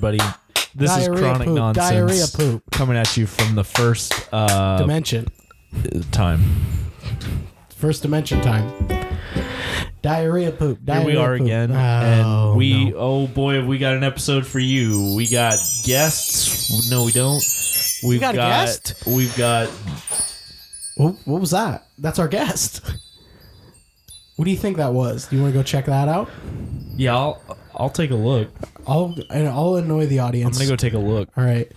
everybody. This Diarrhea is Chronic poop. Nonsense. Diarrhea poop. Coming at you from the first Dimension. time. First dimension time. Diarrhea poop. Diarrhea Here we are poop. again. And oh boy, have we got an episode for you. We got guests. No, we don't. We got a guest? We've got... What was that? That's our guest. What do you think that was? Do you want to go check that out? Yeah, I'll take a look. I'll annoy the audience. I'm going to go take a look. All right.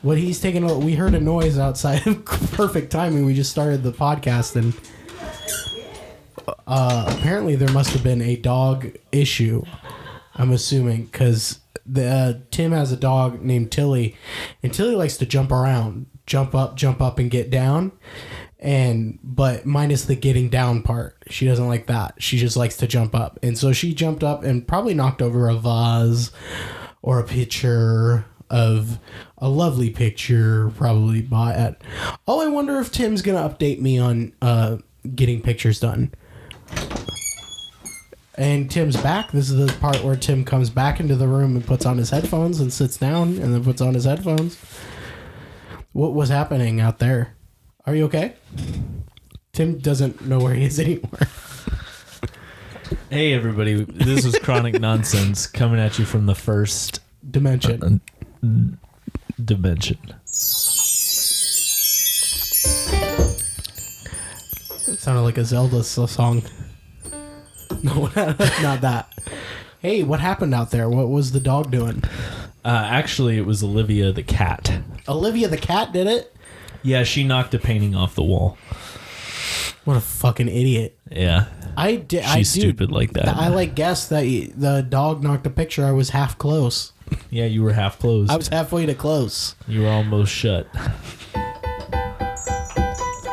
What he's taking a... We heard a noise outside of perfect timing. We just started the podcast and... apparently there must have been a dog issue, I'm assuming, because Tim has a dog named Tilly, and Tilly likes to jump around, jump up and get down, but minus the getting down part. She doesn't like that. She just likes to jump up, and so she jumped up and probably knocked over a vase or a picture of a lovely picture probably bought at... Oh, I wonder if Tim's gonna update me on getting pictures done. And Tim's back. This is the part where Tim comes back into the room and puts on his headphones and sits down and then puts on his headphones. What was happening out there? Are you okay? Tim doesn't know where he is anymore. Hey, everybody. This is Chronic Nonsense coming at you from the first... Dimension. Dimension. It sounded like a Zelda song. No, not that. Hey, what happened out there? What was the dog doing? Actually, it was Olivia the cat. Olivia the cat did it? Yeah, she knocked a painting off the wall. What a fucking idiot. Yeah. She's stupid like that. I guessed that the dog knocked a picture. I was half close. Yeah, you were half closed. I was halfway to close. You were almost shut.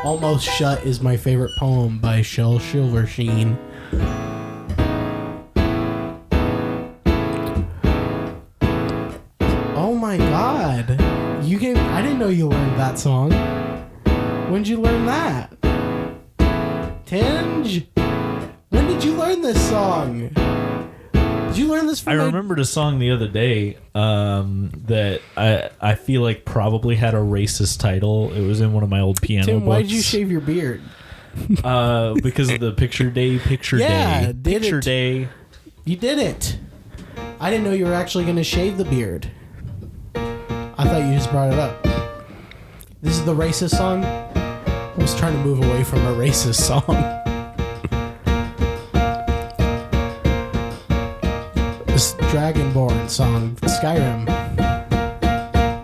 Almost Shut is my favorite poem by Shel Silverstein. Oh my god. I didn't know you learned that song. When'd you learn that? Tinge? When did you learn this song? Did you learn this from I remembered a song the other day that I feel like probably had a racist title. It was in one of my old piano Tim, books. why did you shave your beard? Because of the picture day. You did it. I didn't know you were actually going to shave the beard. I thought you just brought it up. This is the racist song? I was trying to move away from a racist song. This Dragonborn song, Skyrim.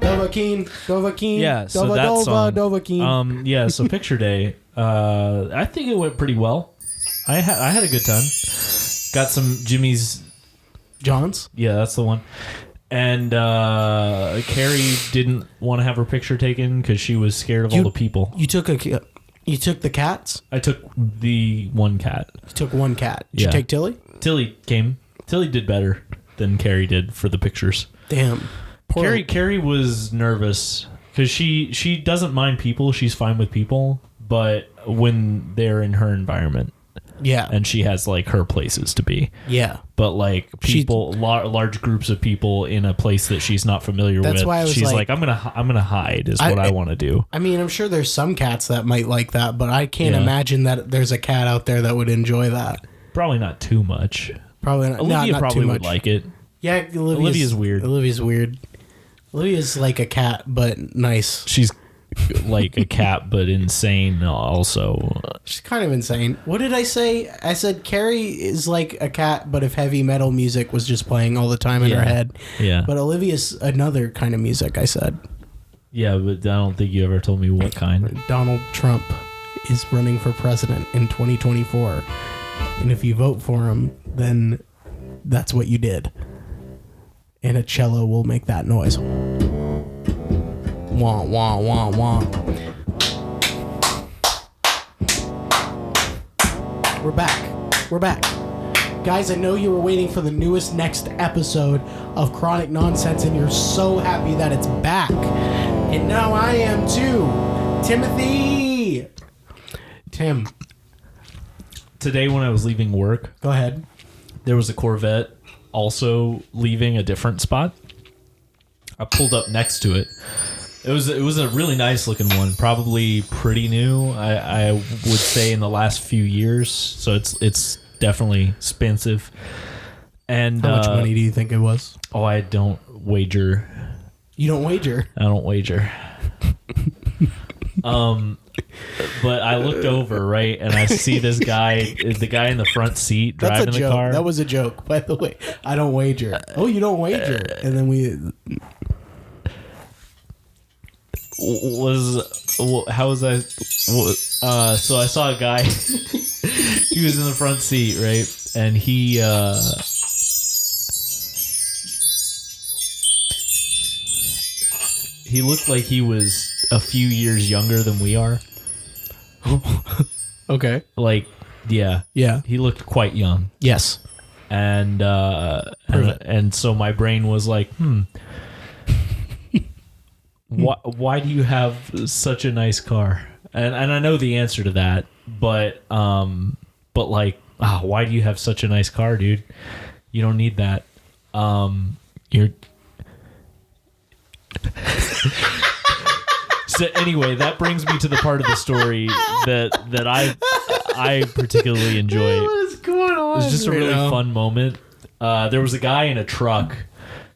Dovahkiin. Yeah, so that song. Dovahkiin. Yeah, so picture day. I think it went pretty well. I had a good time. Got some Jimmy's John's? Yeah, that's the one. And Carrie didn't want to have her picture taken because she was scared of all the people. You took the cats? I took the one cat. You took one cat. Did you take Tilly? Tilly came. Tilly did better than Carrie did for the pictures. Damn. Carrie was nervous because she doesn't mind people. She's fine with people, but when they're in her environment. Yeah. And she has like her places to be. Yeah. But like people, large groups of people in a place that she's not familiar with. That's why I was she's like, I'm gonna hide is what I want to do. I mean, I'm sure there's some cats that might like that, but I can't imagine that there's a cat out there that would enjoy that. Probably not too much. Probably not. Olivia not probably too would much. like it. Yeah, Olivia's weird. Olivia's weird. Olivia's like a cat, but nice. She's like a cat, but insane also. She's kind of insane. What did I say? I said Carrie is like a cat, but if heavy metal music was just playing all the time in her head. Yeah. But Olivia's another kind of music, I said. Yeah, but I don't think you ever told me what kind. Donald Trump is running for president in 2024. And if you vote for him, then that's what you did. And a cello will make that noise. Wah, wah, wah, wah. We're back. Guys, I know you were waiting for the next episode of Chronic Nonsense, and you're so happy that it's back. And now I am too. Timothy! Tim. Today when I was leaving work, Go ahead. there was a Corvette also leaving a different spot. I pulled up next to it. It was a really nice looking one, probably pretty new. I would say in the last few years, so it's definitely expensive. And How much money do you think it was? Oh, I don't wager. You don't wager? I don't wager. But I looked over, right, and I see this guy, the guy in the front seat driving the car. That was a joke, by the way. I don't wager. Oh, you don't wager. And then how was I? So I saw a guy. He was in the front seat, right, and he looked like he was a few years younger than we are. Okay. Like, yeah, he looked quite young. Yes. And so my brain was like, why do you have such a nice car? And I know the answer to that, but like, why do you have such a nice car, dude? You don't need that. You're. So anyway, that brings me to the part of the story that I particularly enjoy. What is going on? It was just a really fun moment. There was a guy in a truck.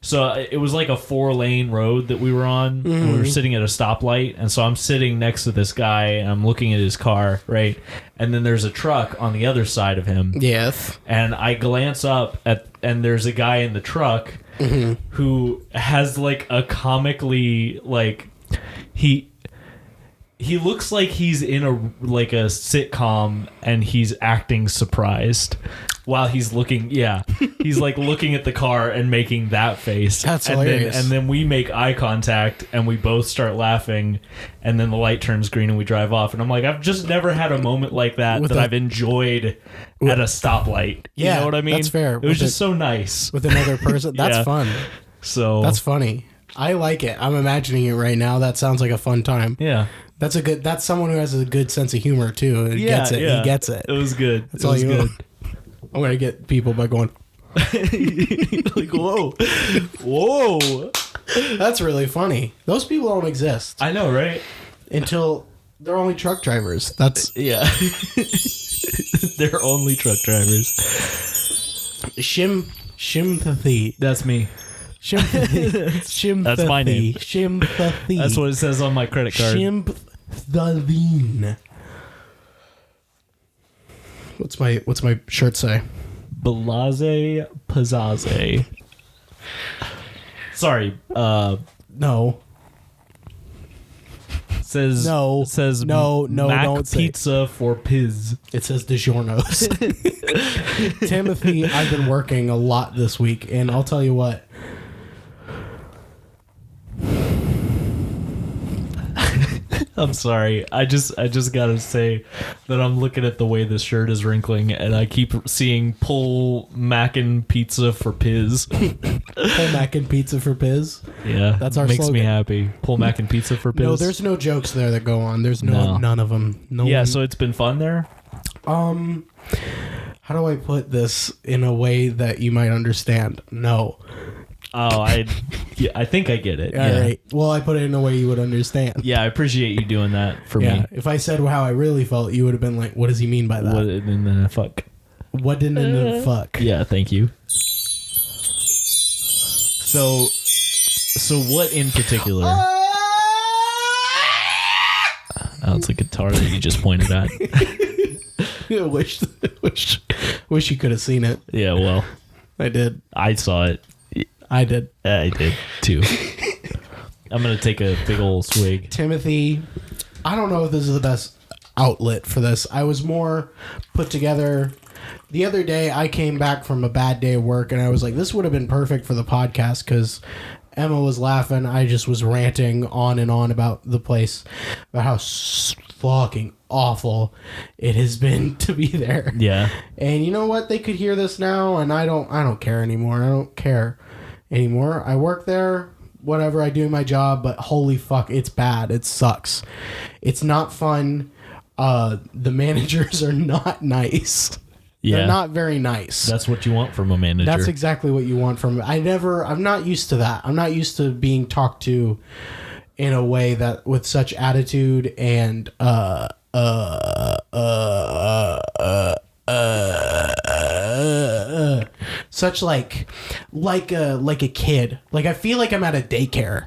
So it was like a 4-lane road that we were on. Mm-hmm. We were sitting at a stoplight, and so I'm sitting next to this guy, and I'm looking at his car, right? And then there's a truck on the other side of him. Yes. And I glance up and there's a guy in the truck who has like a comically like he looks like he's in a sitcom and he's acting surprised while he's looking. Yeah, he's like looking at the car and making that face. That's hilarious. And then we make eye contact and we both start laughing, and then the light turns green and we drive off. And I'm like, I've just never had a moment like that I've enjoyed at a stoplight. Yeah, you know what I mean? That's fair. It was just so nice with another person. That's Yeah. fun. So that's funny. I like it. I'm imagining it right now. That sounds like a fun time. Yeah. That's someone who has a good sense of humor too. He gets it. He gets it. It was good. That's all you good. I'm gonna get people by going like, whoa. That's really funny. Those people don't exist. I know, right? Until they're only truck drivers. That's yeah. They're only truck drivers. Sympathy. That's me. Sympathy. That's my name. Sympathy. That's what it says on my credit card. Sympathy. What's my shirt say? Blase Pizzaze. Sorry. No. Says no. Says no. Mac Don't pizza for Piz. It says DiGiorno's. Timothy, I've been working a lot this week, and I'll tell you what. I'm sorry. I just gotta say that I'm looking at the way this shirt is wrinkling, and I keep seeing pull mac and pizza for Piz. Pull mac and pizza for Piz. Yeah, that's our makes slogan. me happy. Pull mac and pizza for Piz. No, there's no jokes there that go on. There's none of them. No. Yeah, so it's been fun there. How do I put this in a way that you might understand? No. Oh, I think I get it. All right. Well, I put it in a way you would understand. Yeah, I appreciate you doing that for me. If I said how I really felt, you would have been like, "What does he mean by that?" What in the fuck? What in the fuck? Yeah, thank you. So what in particular? Oh, it's a guitar that you just pointed at. I wish you could have seen it. Yeah, well, I did. I saw it. I did. I did too. I'm gonna take a big old swig. Timothy, I don't know if this is the best outlet for this. I was more put together. The other day, I came back from a bad day of work, and I was like, this would have been perfect for the podcast because Emma was laughing. I just was ranting on and on about the place, about how fucking awful it has been to be there. Yeah. And you know what? They could hear this now, and I don't care anymore. I don't care anymore. I work there, whatever, I do my job, but holy fuck, it's bad. It sucks. It's not fun. The managers are not nice. Yeah. They're not very nice. That's what you want from a manager. That's exactly what you want from. I'm not used to that. I'm not used to being talked to in a way that with such attitude and such like a kid. Like I feel like I'm at a daycare.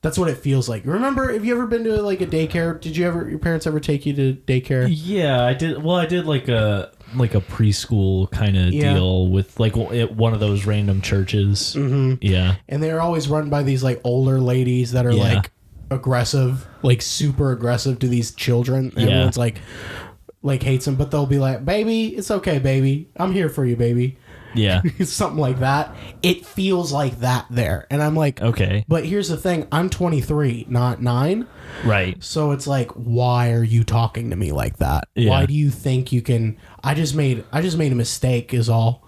That's what it feels like. Remember, have you ever been to like a daycare? Did your parents ever take you to daycare? Yeah, I did. Well, I did like a preschool kind of deal with like one of those random churches. Mm-hmm. Yeah. And they're always run by these like older ladies that are like aggressive, like super aggressive to these children. And everyone's like hates them, but they'll be like, "Baby, it's okay, baby. I'm here for you, baby." Yeah. Something like that. It feels like that there. And I'm like, okay. But here's the thing. I'm 23, not 9. Right. So it's like, why are you talking to me like that? Yeah. Why do you think you can... I just made a mistake is all.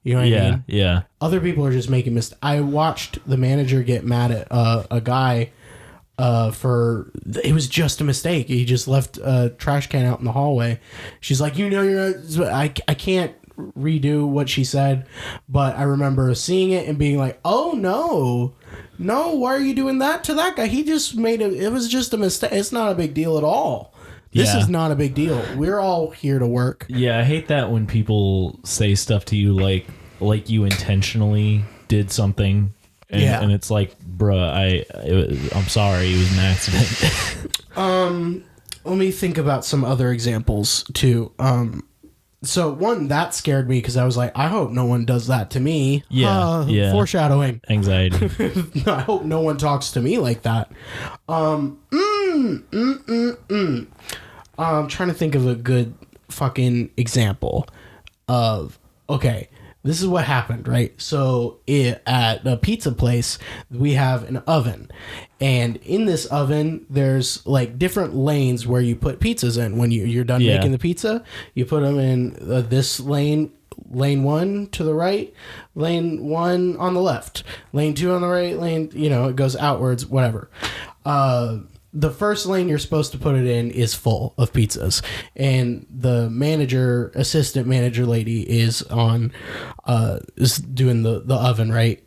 You know what I mean? Yeah. Other people are just making mistakes. I watched the manager get mad at a guy for... It was just a mistake. He just left a trash can out in the hallway. She's like, I can't redo what she said, but I remember seeing it and being like, oh no, why are you doing that to that guy? He just made it was just a mistake. It's not a big deal at all. This is not a big deal. We're all here to work. Yeah, I hate that when people say stuff to you like you intentionally did something and it's like, bruh, I'm sorry, it was an accident. Let me think about some other examples too. So one that scared me because I was like, I hope no one does that to me. Yeah. Foreshadowing. Anxiety. I hope no one talks to me like that. I'm trying to think of a good fucking example of, okay, this is what happened, right? So at a pizza place, we have an oven. And in this oven, there's like different lanes where you put pizzas in. When you're done making the pizza, you put them in this lane 1 to the right, lane 1 on the left, lane 2 on the right, it goes outwards, whatever. The first lane you're supposed to put it in is full of pizzas, and the assistant manager lady is doing the oven, right?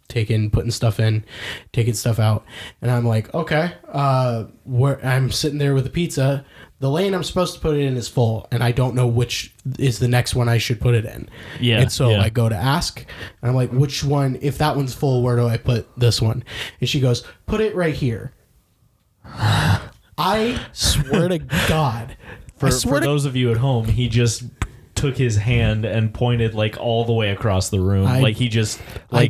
Putting stuff in, taking stuff out, and I'm like, okay, I'm sitting there with the pizza. The lane I'm supposed to put it in is full, and I don't know which is the next one I should put it in. Yeah. And so I go to ask, and I'm like, which one? If that one's full, where do I put this one? And she goes, put it right here. I swear to God. For those of you at home, he just took his hand and pointed like all the way across the room. He just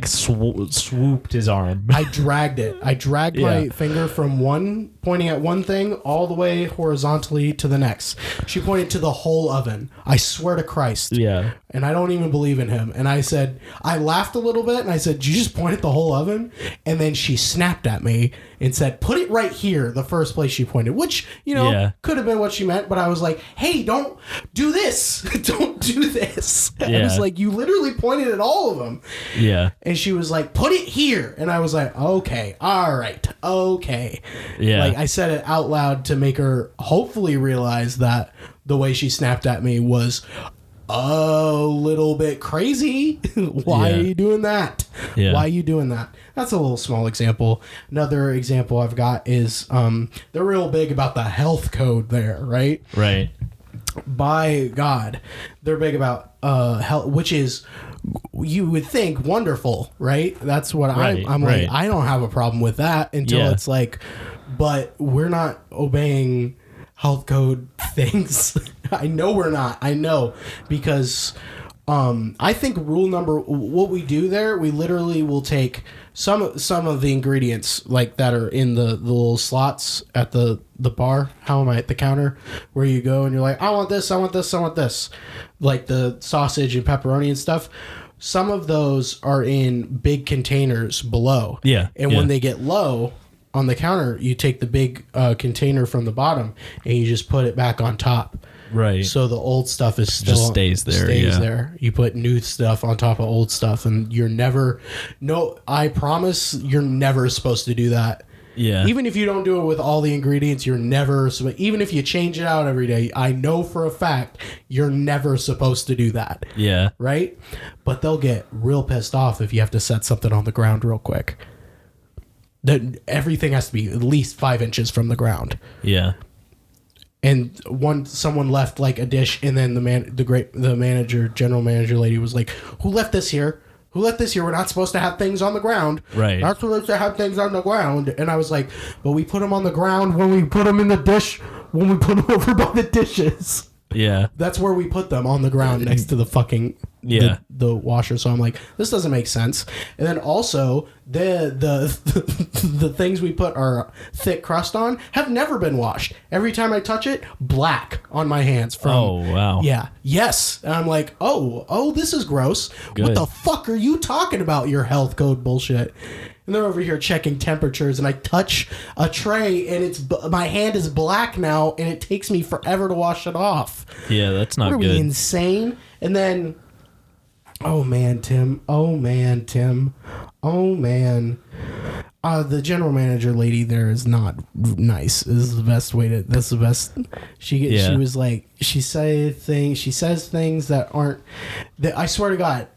swooped his arm. I dragged it. I dragged my finger from one, pointing at one thing, all the way horizontally to the next. She pointed to the whole oven. I swear to Christ. Yeah. And I don't even believe in him. And I laughed a little bit and I said, did you just point at the whole oven? And then she snapped at me and said, put it right here, the first place she pointed, which, could have been what she meant. But I was like, hey, don't do this. Don't do this. I was like, you literally pointed at all of them. Yeah. And she was like, put it here. And I was like, okay, all right, okay. Yeah. Like I said it out loud to make her hopefully realize that the way she snapped at me was a little bit crazy. Why are you doing that? Yeah. Why are you doing that? That's a little small example. Another example I've got is they're real big about the health code there, right? Right. By God, they're big about health, which is, you would think, wonderful, right? That's what I'm like, I don't have a problem with that until it's like, but we're not obeying health code things. I know we're not. I know, because I think what we do there, we literally will take some of the ingredients like that are in the little slots at the bar. How am I at the counter where you go and you're like, I want this, I want this, I want this, like the sausage and pepperoni and stuff. Some of those are in big containers below. Yeah. And when they get low on the counter, you take the big container from the bottom and you just put it back on top. Right. So the old stuff is still just stays there. There. You put new stuff on top of old stuff, and you're never. No, I promise you're never supposed to do that Yeah. Even if you don't do it with all the ingredients, you're never. Even if you change it out every day, I know for a fact you're never supposed to do that. Yeah. Right? But they'll get real pissed off if you have to set something on the ground real quick. That everything has to be at least 5 inches from the ground. Yeah. And someone left like a dish, and then the general manager lady was like, "Who left this here? Who left this here? We're not supposed to have things on the ground. Right. Not supposed to have things on the ground." And I was like, "But we put them on the ground when we put them in the dish. When we put them over by the dishes." Yeah. That's where we put them, on the ground next to the fucking the washer. So I'm like, this doesn't make sense. And then also the things we put our thick crust on have never been washed. Every time I touch it, black on my hands from wow. Yeah. Yes. And I'm like, oh, this is gross. Good. What the fuck are you talking about, your health code bullshit? And they're over here checking temperatures, and I touch a tray, and my hand is black now, and it takes me forever to wash it off. Yeah, that's not Are good. we insane? And then, oh man, Tim. The general manager lady there is not nice. This is the best way to. That's the best. She was like, she says things that aren't. I swear to God,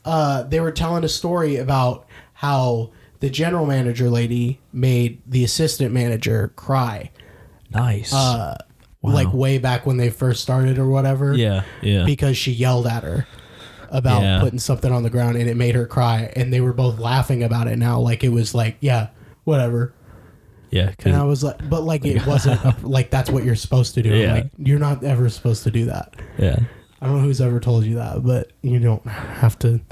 they were telling a story about how the general manager lady made the assistant manager cry. Nice. Wow. Like way back when they first started or whatever. Yeah. Because she yelled at her about putting something on the ground, and it made her cry. And they were both laughing about it now. Like, it was like, yeah, whatever. Yeah. And I was like, but like, it wasn't like, that's what you're supposed to do. Yeah. Like, you're not ever supposed to do that. Yeah. I don't know who's ever told you that, but you don't have to.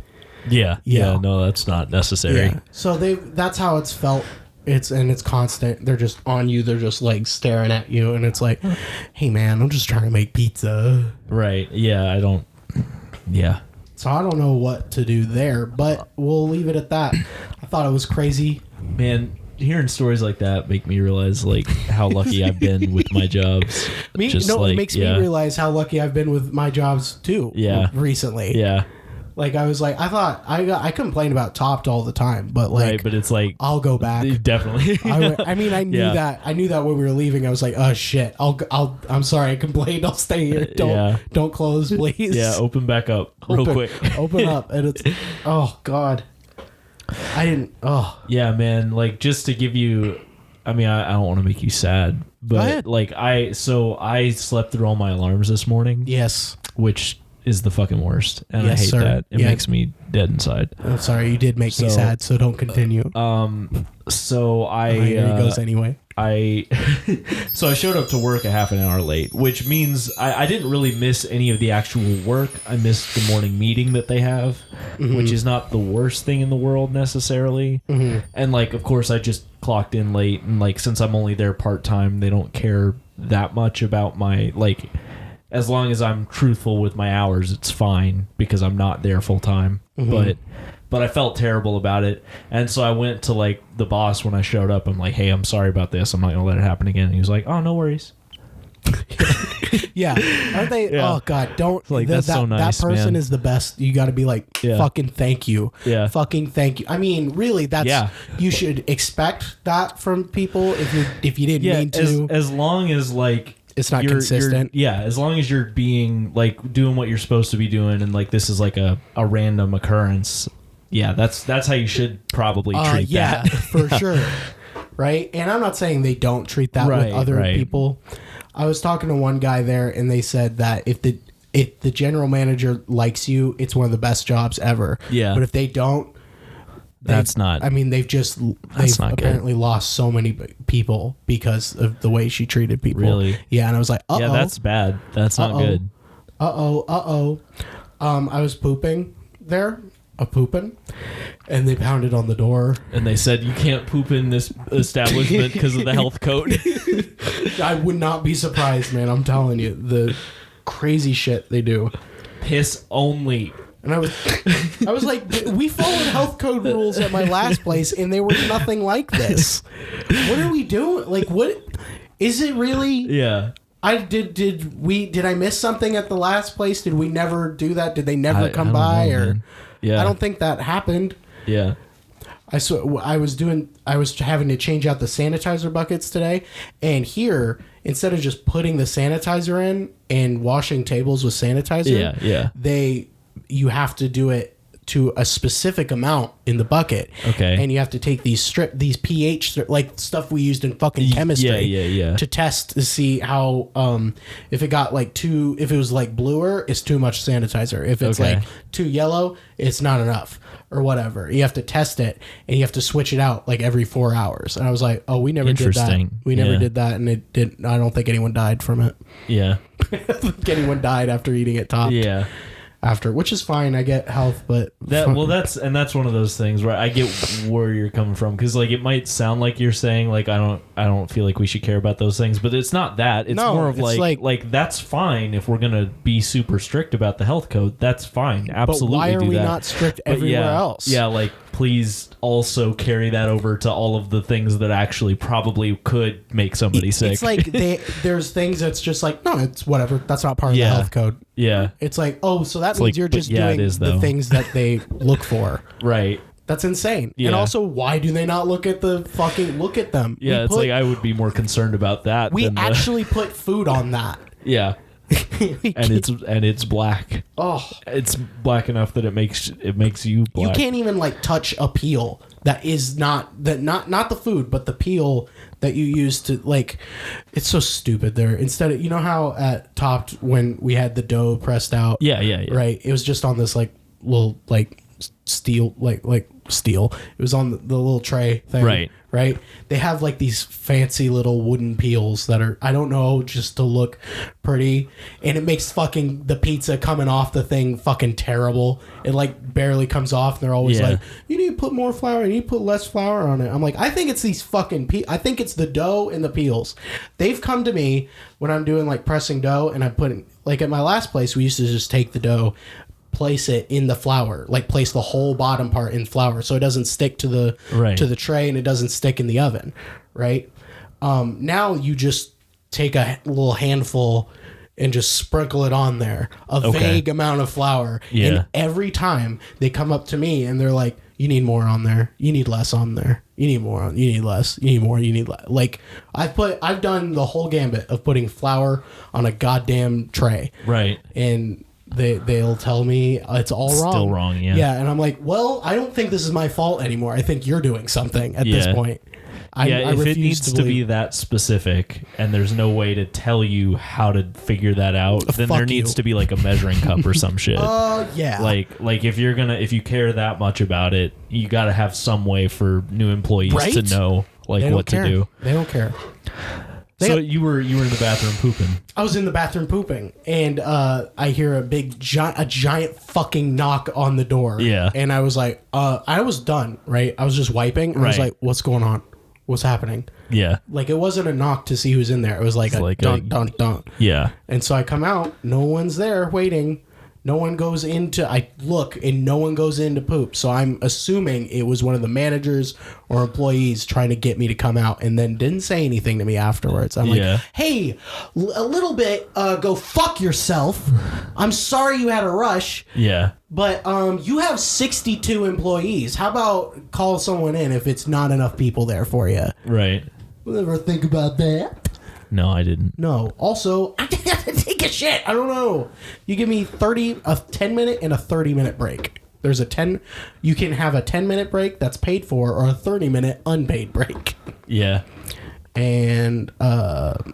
Yeah. No, that's not necessary. Yeah. So that's how it's felt. It's constant. They're just on you. They're just like staring at you, and it's like, hey man, I'm just trying to make pizza. Right. Yeah. Yeah. So I don't know what to do there, but we'll leave it at that. I thought it was crazy. Man, hearing stories like that make me realize like how lucky I've been with my jobs. It makes me realize how lucky I've been with my jobs too. Yeah. Recently. Yeah. Like, I was like, I thought I complain about Topped all the time, but like, right, but it's like, I'll go back. Definitely. I mean, I knew that. I knew that when we were leaving. I was like, oh shit. I'm sorry. I complained. I'll stay here. Don't close, please. Yeah. Open back up real quick. Open up. And it's, oh God. Yeah, man. Like, just to give you, I mean, I don't want to make you sad, but like I slept through all my alarms this morning. Yes. Which is the fucking worst, and yes, I hate sir. that. It makes me dead inside. I'm sorry, you did make me sad, so don't continue. So here he goes anyway. So I showed up to work a half an hour late, which means I didn't really miss any of the actual work. I missed the morning meeting that they have, which is not the worst thing in the world necessarily. And like, of course, I just clocked in late, and like, since I'm only there part-time, they don't care that much about my, like, as long as I'm truthful with my hours, it's fine because I'm not there full time. But I felt terrible about it. And so I went to like the boss when I showed up. I'm like, hey, I'm sorry about this. I'm not going to let it happen again. And he was like, oh, no worries. Yeah. Aren't they? Yeah. Oh God, don't. Like, that's so nice, that person man. Is the best. You got to be like, fucking thank you. Yeah. Fucking thank you. I mean, really, that's, you should expect that from people if you didn't mean to. As long as like, it's not consistent. As long as you're being like doing what you're supposed to be doing, and like this is like a random occurrence. Yeah, that's how you should probably treat that. For sure. Right? And I'm not saying they don't treat that with other people. I was talking to one guy there, and they said that if the general manager likes you, it's one of the best jobs ever. Yeah. But if they don't, that's not. I mean, they've apparently lost so many people because of the way she treated people. Really? Yeah, and I was like, uh-oh. Yeah, that's bad. That's not good. Uh-oh. I was pooping there. And they pounded on the door. And they said, you can't poop in this establishment because of the health code. I would not be surprised, man. I'm telling you. The crazy shit they do. Piss only. And I was like, we followed health code rules at my last place, and they were nothing like this. What are we doing? Like, what is it really? Yeah. Did I miss something at the last place? Did we never do that? Did they never come by? Man. Yeah. I don't think that happened. Yeah. I was having to change out the sanitizer buckets today, and here, instead of just putting the sanitizer in and washing tables with sanitizer, you have to do it to a specific amount in the bucket. Okay. And you have to take these pH, like stuff we used in fucking chemistry, to test to see how, if it got like if it was like bluer, it's too much sanitizer. If it's like too yellow, it's not enough or whatever. You have to test it and you have to switch it out like every 4 hours. And I was like, oh, we never did that. We never did that. And it didn't, I don't think anyone died from it. Yeah. I think anyone died after eating it topped. Yeah. After, which is fine. I get health, but that's one of those things where I get where you're coming from, because like it might sound like you're saying like I don't feel like we should care about those things, but it's not that. It's more of like that's fine if we're gonna be super strict about the health code. That's fine, absolutely. But why are we not strict everywhere else? Yeah, like please also carry that over to all of the things that actually probably could make somebody sick. It's like there's things that's just like, no, it's whatever. That's not part of the health code. Yeah. It's like, oh, so that means you're just doing the things that they look for. Right. That's insane. Yeah. And also, why do they not look at them? Yeah, it's like I would be more concerned about that. We actually put food on that. Yeah. and it's black. Oh, it's black enough that it makes you black. You can't even like touch a peel that is not the food, but the peel that you use to like. It's so stupid. There, instead of, you know how at Topped when we had the dough pressed out, yeah, right? It was just on this like little like steel steel. It was on the little tray thing, right? They have like these fancy little wooden peels that are, I don't know, just to look pretty, and it makes fucking the pizza coming off the thing fucking terrible. It like barely comes off, and they're always like, you need to put more flour, you need to put less flour on it. I'm like, I think it's these fucking I think it's the dough and the peels. They've come to me when I'm doing like pressing dough, and I'm putting, like at my last place, we used to just take the dough, place it in the flour, like place the whole bottom part in flour so it doesn't stick to the tray and it doesn't stick in the oven, right? Now you just take a little handful and just sprinkle it on there, a vague amount of flour. And every time they come up to me and they're like, you need more on there, you need less on there, you need more on, you need less, you need more, you need less. Like I've done the whole gambit of putting flour on a goddamn tray, right? And they'll tell me it's all wrong. Still wrong, yeah. Yeah, and I'm like, well, I don't think this is my fault anymore. I think you're doing something at this point. I if it needs to be that specific and there's no way to tell you how to figure that out, then there needs to be like a measuring cup or some shit. Yeah. Like if you care that much about it, you got to have some way for new employees to know like what to do. They don't care. So you were in the bathroom pooping. I was in the bathroom pooping, and I hear a giant fucking knock on the door. Yeah. And I was like, I was done, right? I was just wiping, and I was like, what's going on? What's happening? Yeah. Like, it wasn't a knock to see who's in there. It was like dunk, dunk, dunk. Yeah. And so I come out, no one's there waiting. No one goes into, I look, and no one goes in to poop. So I'm assuming it was one of the managers or employees trying to get me to come out, and then didn't say anything to me afterwards. I'm like, hey, a little bit, go fuck yourself. I'm sorry you had a rush. Yeah. But you have 62 employees. How about call someone in if it's not enough people there for you? Right. We'll never think about that. No, I didn't. No. Also, I have to take a shit. I don't know. You give me a 10-minute and a 30-minute break. There's you can have a 10-minute break that's paid for, or a 30-minute unpaid break. Yeah. And a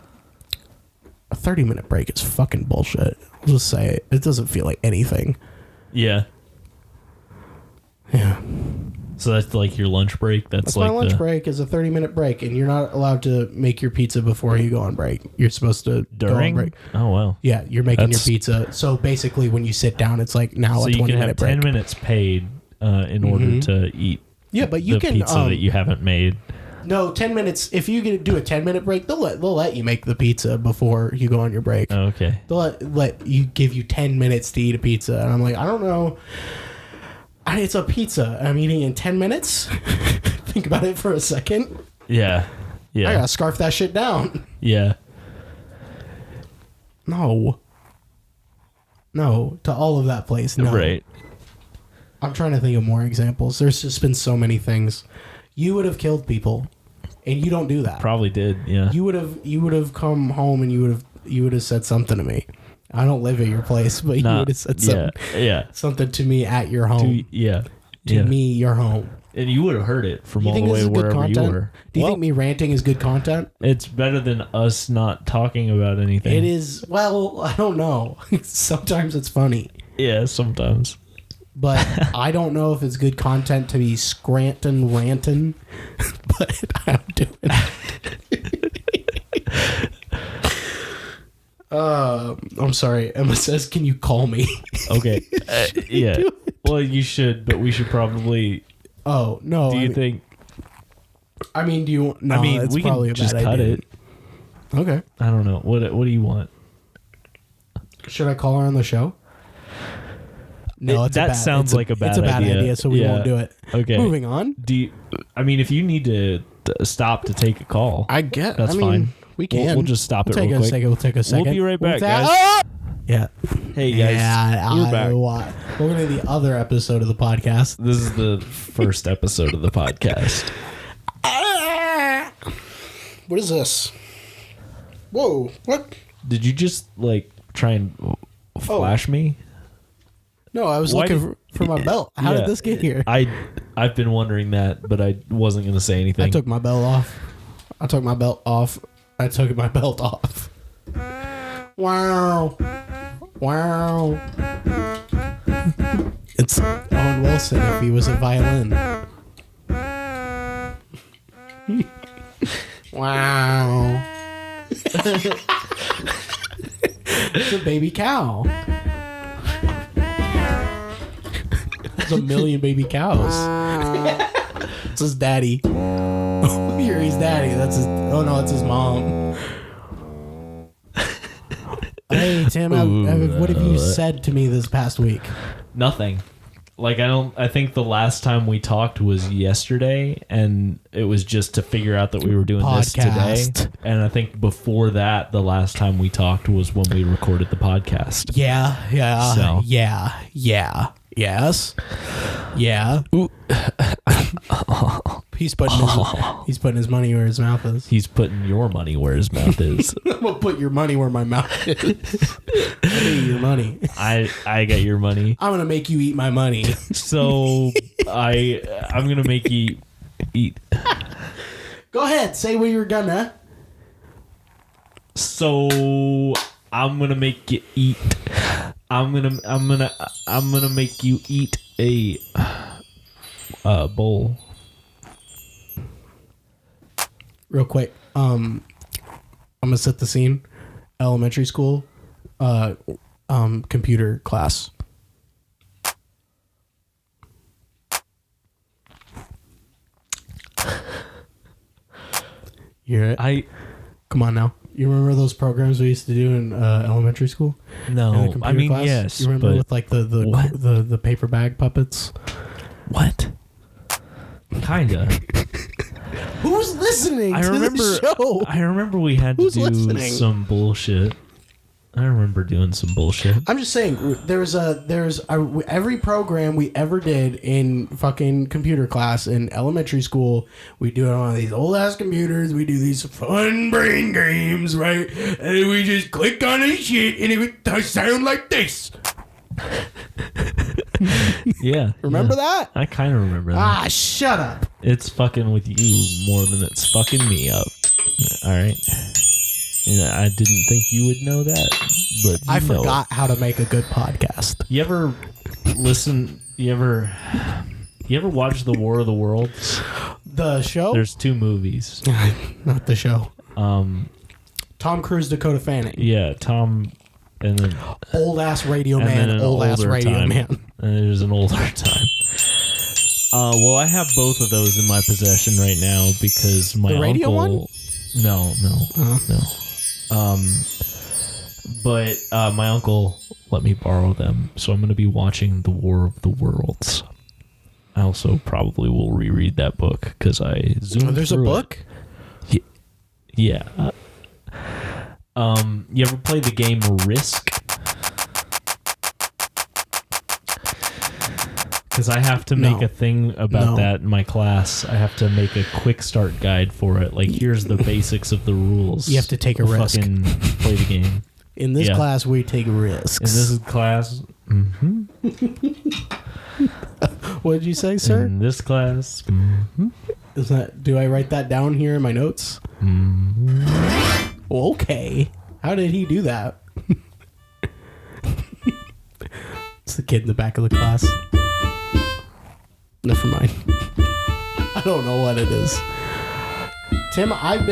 30-minute break is fucking bullshit. I'll just say it. It doesn't feel like anything. Yeah. Yeah. So that's like your lunch break? That's like my lunch break is a 30-minute break, and you're not allowed to make your pizza before you go on break. You're supposed to go on break. Oh, wow. Yeah, you're making your pizza. So basically, when you sit down, it's like now a 20-minute break. So you can have 10 minutes paid in order to eat but you can, pizza that you haven't made. No, 10 minutes. If you do a 10-minute break, they'll let you make the pizza before you go on your break. Oh, okay. They'll let you give you 10 minutes to eat a pizza. And I'm like, I don't know. It's a pizza. I'm eating in 10 minutes. Think about it for a second. Yeah. Yeah. I gotta scarf that shit down. Yeah. No, to all of that place. No. Right. I'm trying to think of more examples. There's just been so many things. You would have killed people, and you don't do that. Probably did. Yeah. You would have come home and you would have said something to me. I don't live at your place, but you would have said something to me at your home. To me, your home. And you would have heard it from all the way wherever you were. Do you think me ranting is good content? It's better than us not talking about anything. It is. Well, I don't know. Sometimes it's funny. Yeah, sometimes. But I don't know if it's good content to be Scranton ranting. But I'm doing it. I'm sorry. Emma says, "Can you call me?" Okay. Yeah. Well, you should, but we should probably. Oh no! Do you think? I mean, do you? No, we can just cut it. Okay. I don't know. What do you want? Should I call her on the show? No, sounds like a bad idea. It's a bad idea, so we won't do it. Okay. Moving on. If you need to stop to take a call, I get. That's fine. We can. We'll just stop it real quick. We'll take a second. We'll be right back, guys. Yeah. Hey guys, we're back. Welcome to the other episode of the podcast. This is the first episode of the podcast. What is this? Whoa! What? Did you just try and flash me? No, I was looking for my belt. How did this get here? I've been wondering that, but I wasn't going to say anything. I took my belt off. I took my belt off. Wow. It's Owen Wilson if he was a violin. Wow. It's a baby cow. There's a million baby cows. It's his daddy. Here he's daddy. That's his. Oh no, it's his mom. Hey Tim, what have you said to me this past week? Nothing. I think the last time we talked was yesterday, and it was just to figure out that we were doing this today. And I think before that, the last time we talked was when we recorded the podcast. Yeah. So. Yes. Yeah. He's putting his money where his mouth is. He's putting your money where his mouth is. I'm gonna put your money where my mouth is. I need your money. I got your money. I'm gonna make you eat my money. So I'm gonna make you eat. Go ahead, say what you're gonna. So I'm gonna make you eat. I'm gonna make you eat a bowl. Real quick, I'm gonna set the scene. Elementary school, computer class. You hear it? Come on now. You remember those programs we used to do in elementary school? No, I mean class? yes. You remember with the paper bag puppets? What? Kinda. Who's listening to the show? I remember we had to do some bullshit. I remember doing some bullshit. I'm just saying, every program we ever did in fucking computer class in elementary school, we do it on these old ass computers. We do these fun brain games, right? And we just click on this shit, and it would sound like this. Yeah. Remember that? I kind of remember that. Ah, shut up. It's fucking with you more than it's fucking me up. All right. Yeah, I didn't think you would know that, but I forgot how to make a good podcast. You ever listen? You ever watch The War of the Worlds? The show? There's 2 movies. Not the show. Tom Cruise, Dakota Fanning. Yeah, Tom, and then old ass radio man. Old ass radio man. And there's an older time. Well, I have both of those in my possession right now because my radio uncle. One? No. But my uncle let me borrow them, so I'm going to be watching The War of the Worlds. I also probably will reread that book because I zoomed there's through a book? it. Yeah. You ever play the game Risk? Because I have to make a thing about that in my class. I have to make a quick start guide for it. Like, here's the basics of the rules. You have to take a risk. Fucking play the game. In this class, we take risks. In this class... What did you say, sir? In this class... Is that? Do I write that down here in my notes? Well, okay. How did he do that? It's the kid in the back of the class. Never mind. I don't know what it is. Tim, I'm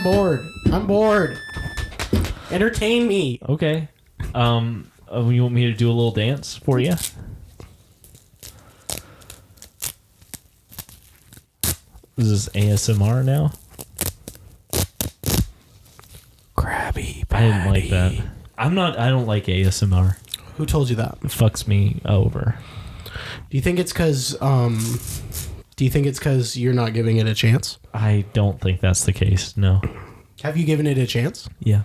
bored. I'm bored. Entertain me. Okay. You want me to do a little dance for you? Is this ASMR now? Krabby Patty. I didn't like that. I don't like ASMR. Who told you that? It fucks me over. Do you think it's because you're not giving it a chance? I don't think that's the case. No. Have you given it a chance? Yeah.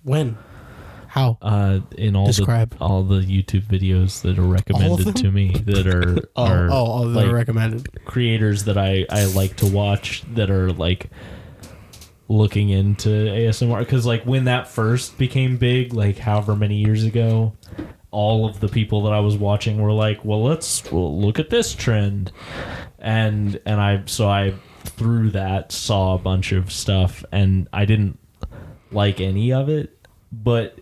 When? How? In all Describe. all the YouTube videos that are recommended to me that are all that are recommended. Creators that I like to watch that are like looking into ASMR, because like when that first became big, like however many years ago, all of the people that I was watching were like, well, let's look at this trend, and I through that saw a bunch of stuff, and I didn't like any of it. But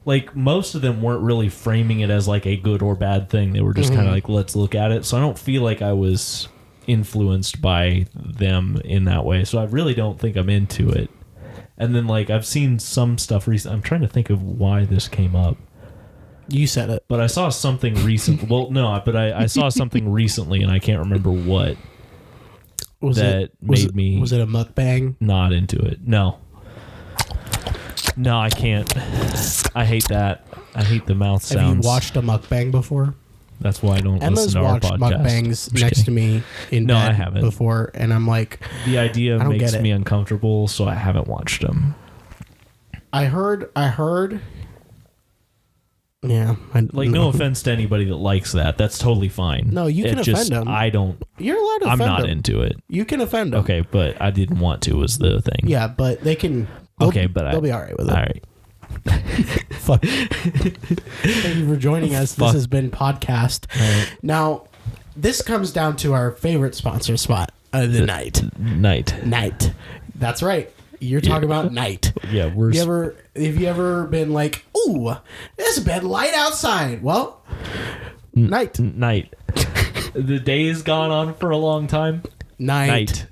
like most of them weren't really framing it as like a good or bad thing. They were just kind of like, let's look at it. So I don't feel like I was influenced by them in that way. So I really don't think I'm into it. And then like I've seen some stuff recently. I'm trying to think of why this came up. You said it. But I saw something recent. Well, no, but I saw something recently and I can't remember what. Was it a mukbang? Not into it. No, I can't. I hate that. I hate the mouth sounds. Have you watched a mukbang before? That's why I don't listen to our podcast. Emma's watched mukbangs next to me in bed I haven't. Before, and I'm like... The idea makes me uncomfortable, so I haven't watched them. I heard... Yeah. No offense to anybody that likes that. That's totally fine. No, you can offend them. I don't... You're allowed to offend them. I'm not into it. You can offend them. Okay, but I didn't want to was the thing. Yeah, but they can... They'll be all right with it. All right. Fuck. Thank you for joining us. This has been Podcast. Right. Now, this comes down to our favorite sponsor spot of the night. Night. That's right. You're talking about night. Yeah, have you ever been like, ooh, it's been light outside? Well, night. The day's gone on for a long time. Night.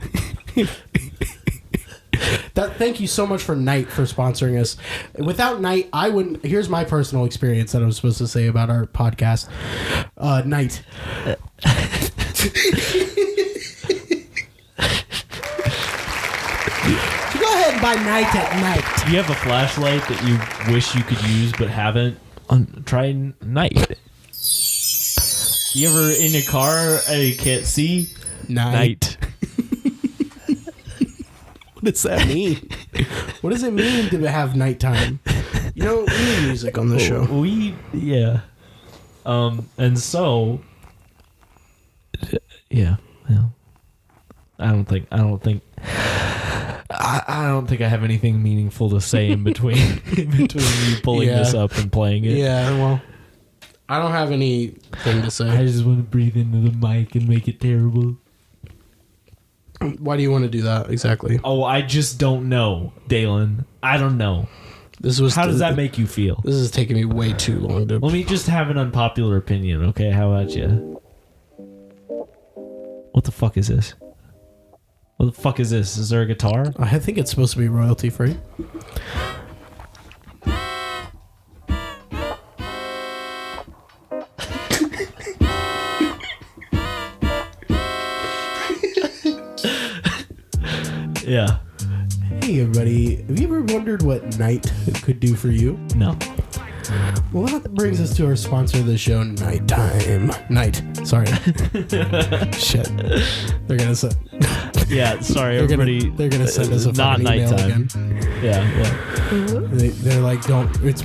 Thank you so much for Night for sponsoring us. Without Night, I wouldn't. Here's my personal experience that I was supposed to say about our podcast. Night. Go ahead and buy Night at night. Do you have a flashlight that you wish you could use but haven't? Try Night. You ever in a car and you can't see? Night. What does that mean? What does it mean to have nighttime? You know, we need music on the show. And so, yeah. Well, I don't think I have anything meaningful to say in between you pulling this up and playing it. Yeah, well, I don't have anything to say. I just want to breathe into the mic and make it terrible. Why do you want to do that exactly? Oh, I just don't know, Dalen. I don't know. How does that make you feel? This is taking me way too long to... Let me just have an unpopular opinion, okay? How about you? What the fuck is this? What the fuck is this? Is there a guitar? I think it's supposed to be royalty free. Yeah. Hey everybody, have you ever wondered what night could do for you? No. Well, that brings us to our sponsor of the show, Nighttime. Sorry. Shit. They're gonna say... Yeah, sorry, everybody. They're gonna send us a not fucking email nighttime. again. Yeah. They're like,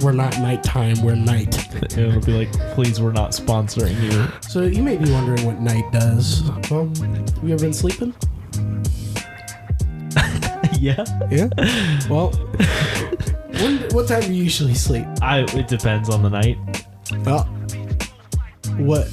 we're not nighttime, we're night. It'll be like, please, we're not sponsoring you. So you may be wondering what night does. Well, have you ever been sleeping? Yeah. Yeah. Well, what time do you usually sleep? It depends on the night. Well, what?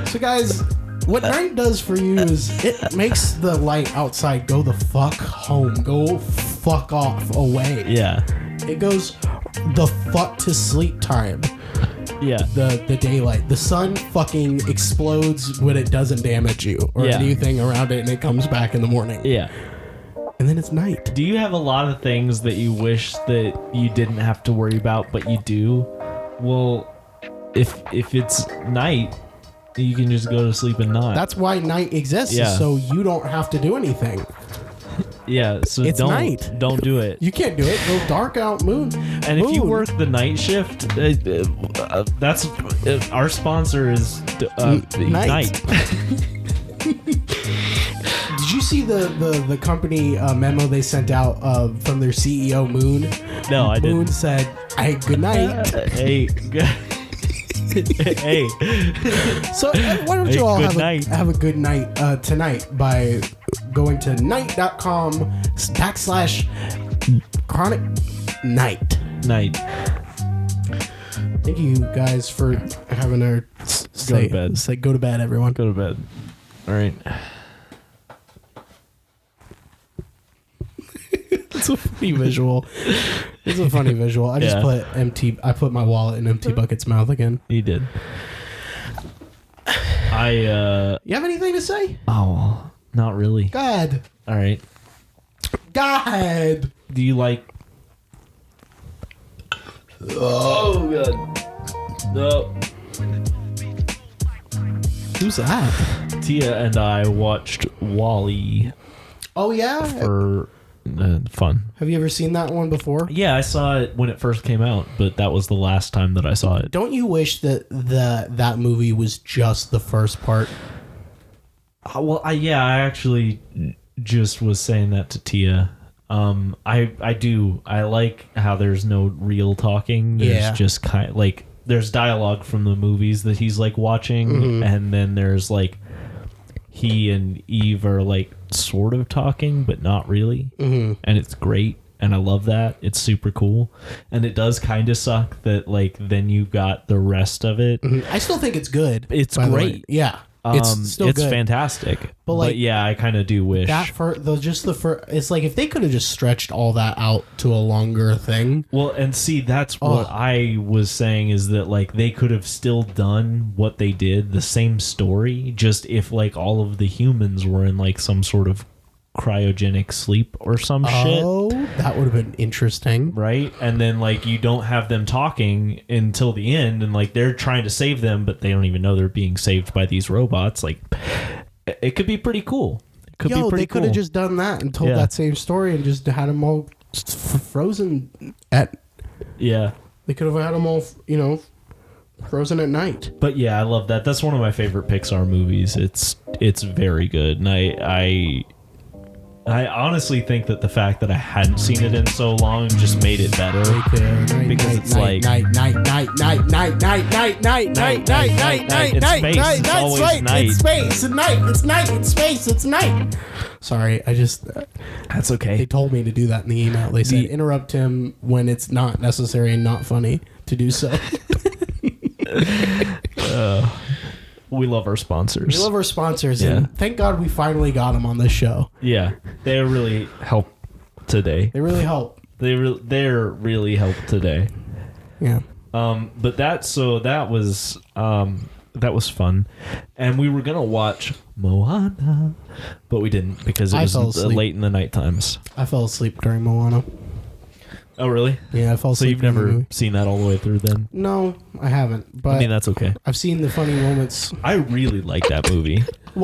So guys, what night does for you is it makes the light outside go the fuck home, go fuck off away. Yeah. It goes the fuck to sleep time. Yeah. The daylight. The sun fucking explodes when it doesn't damage you or anything around it, and it comes back in the morning. Yeah. And then it's night. Do you have a lot of things that you wish that you didn't have to worry about, but you do? Well, if it's night, you can just go to sleep and not. That's why night exists, is so you don't have to do anything. Yeah, so It's night. Don't do it. You can't do it. Go dark out, moon. And if you work the night shift, that's our sponsor is night. Did you see the company memo they sent out from their CEO Moon? No, I didn't. Moon said, "Hey, good night." Hey. Hey. So why don't you all good have a good night tonight by going to night.com/chronic night. Night. Thank you guys for having our Go to bed. Say go to bed, everyone. Go to bed. All right. It's a funny visual. It's a funny visual. I just put my wallet in Empty Bucket's mouth again. You did. You have anything to say? Oh, not really. God. All right. God. Do you like? Oh God. No. Who's that? Tia and I watched Wall-E. Oh yeah. For fun. Have you ever seen that one before? Yeah, I saw it when it first came out, but that was the last time that I saw it. Don't you wish that that movie was just the first part? I actually just was saying that to Tia. I do. I like how there's no real talking. There's just kind of like there's dialogue from the movies that he's like watching, and then there's like he and Eve are like sort of talking, but not really. And it's great. And I love that. It's super cool. And it does kind of suck that like then you got the rest of it. I still think it's good. It's great. Yeah. It's still good. It's fantastic. But yeah, I kind of do wish that it's like if they could have just stretched all that out to a longer thing. Well, and see, that's what I was saying is that like they could have still done what they did, the same story, just if like all of the humans were in like some sort of cryogenic sleep or some shit. Oh, that would have been interesting. Right? And then like you don't have them talking until the end and like they're trying to save them, but they don't even know they're being saved by these robots. Like it could be pretty cool. It could be pretty they could have just done that and told that same story and just had them all frozen at... Yeah. They could have had them all, frozen at night. But yeah, I love that. That's one of my favorite Pixar movies. It's very good. And I honestly think that the fact that I hadn't seen it in so long just made it better because it's like night. It's night. Sorry, that's okay. They told me to do that in the email. They said interrupt him when it's not necessary and not funny to do so. We love our sponsors. And thank God we finally got them on this show. Yeah, they really help today. They really help. They're really help today. Yeah. But that was fun, and we were gonna watch Moana, but we didn't because it was late in the night times. I fell asleep during Moana. Oh, really? Yeah, I fell asleep. So you've never seen that all the way through then? No, I haven't. But I mean, that's okay. I've seen the funny moments. I really like that movie. I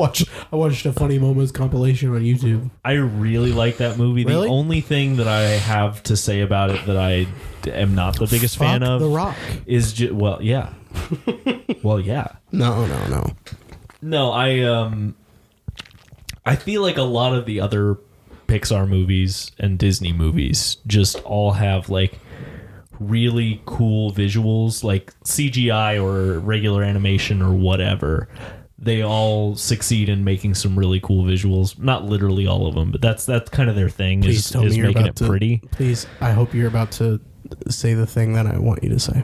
watched a funny moments compilation on YouTube. I really like that movie. Really? The only thing that I have to say about it that I am not the biggest fan of The Rock is well, yeah. No. No, I feel like a lot of the other Pixar movies and Disney movies just all have like really cool visuals, like CGI or regular animation or whatever. They all succeed in making some really cool visuals. Not literally all of them, but that's kind of their thing. Please is tell me you're making about it pretty. Please, I hope you're about to say the thing that I want you to say.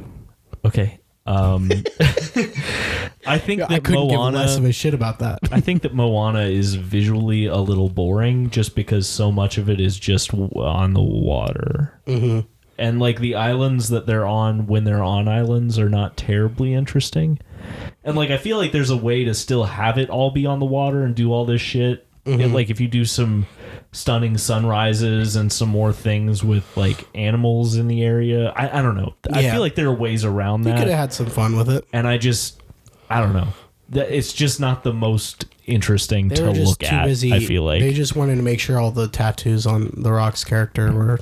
Okay. I think that I couldn't Moana, give less of a shit about that. I think that Moana is visually a little boring just because so much of it is just on the water. Mm-hmm. And like the islands that they're on when they're on islands are not terribly interesting. And like I feel like there's a way to still have it all be on the water and do all this shit. Mm-hmm. And like if you do some stunning sunrises and some more things with like animals in the area, I don't know. I feel like there are ways around that. You could have had some fun with it. And I don't know. It's just not the most interesting They to were just look too at. busy. I feel like they just wanted to make sure all the tattoos on The Rock's character were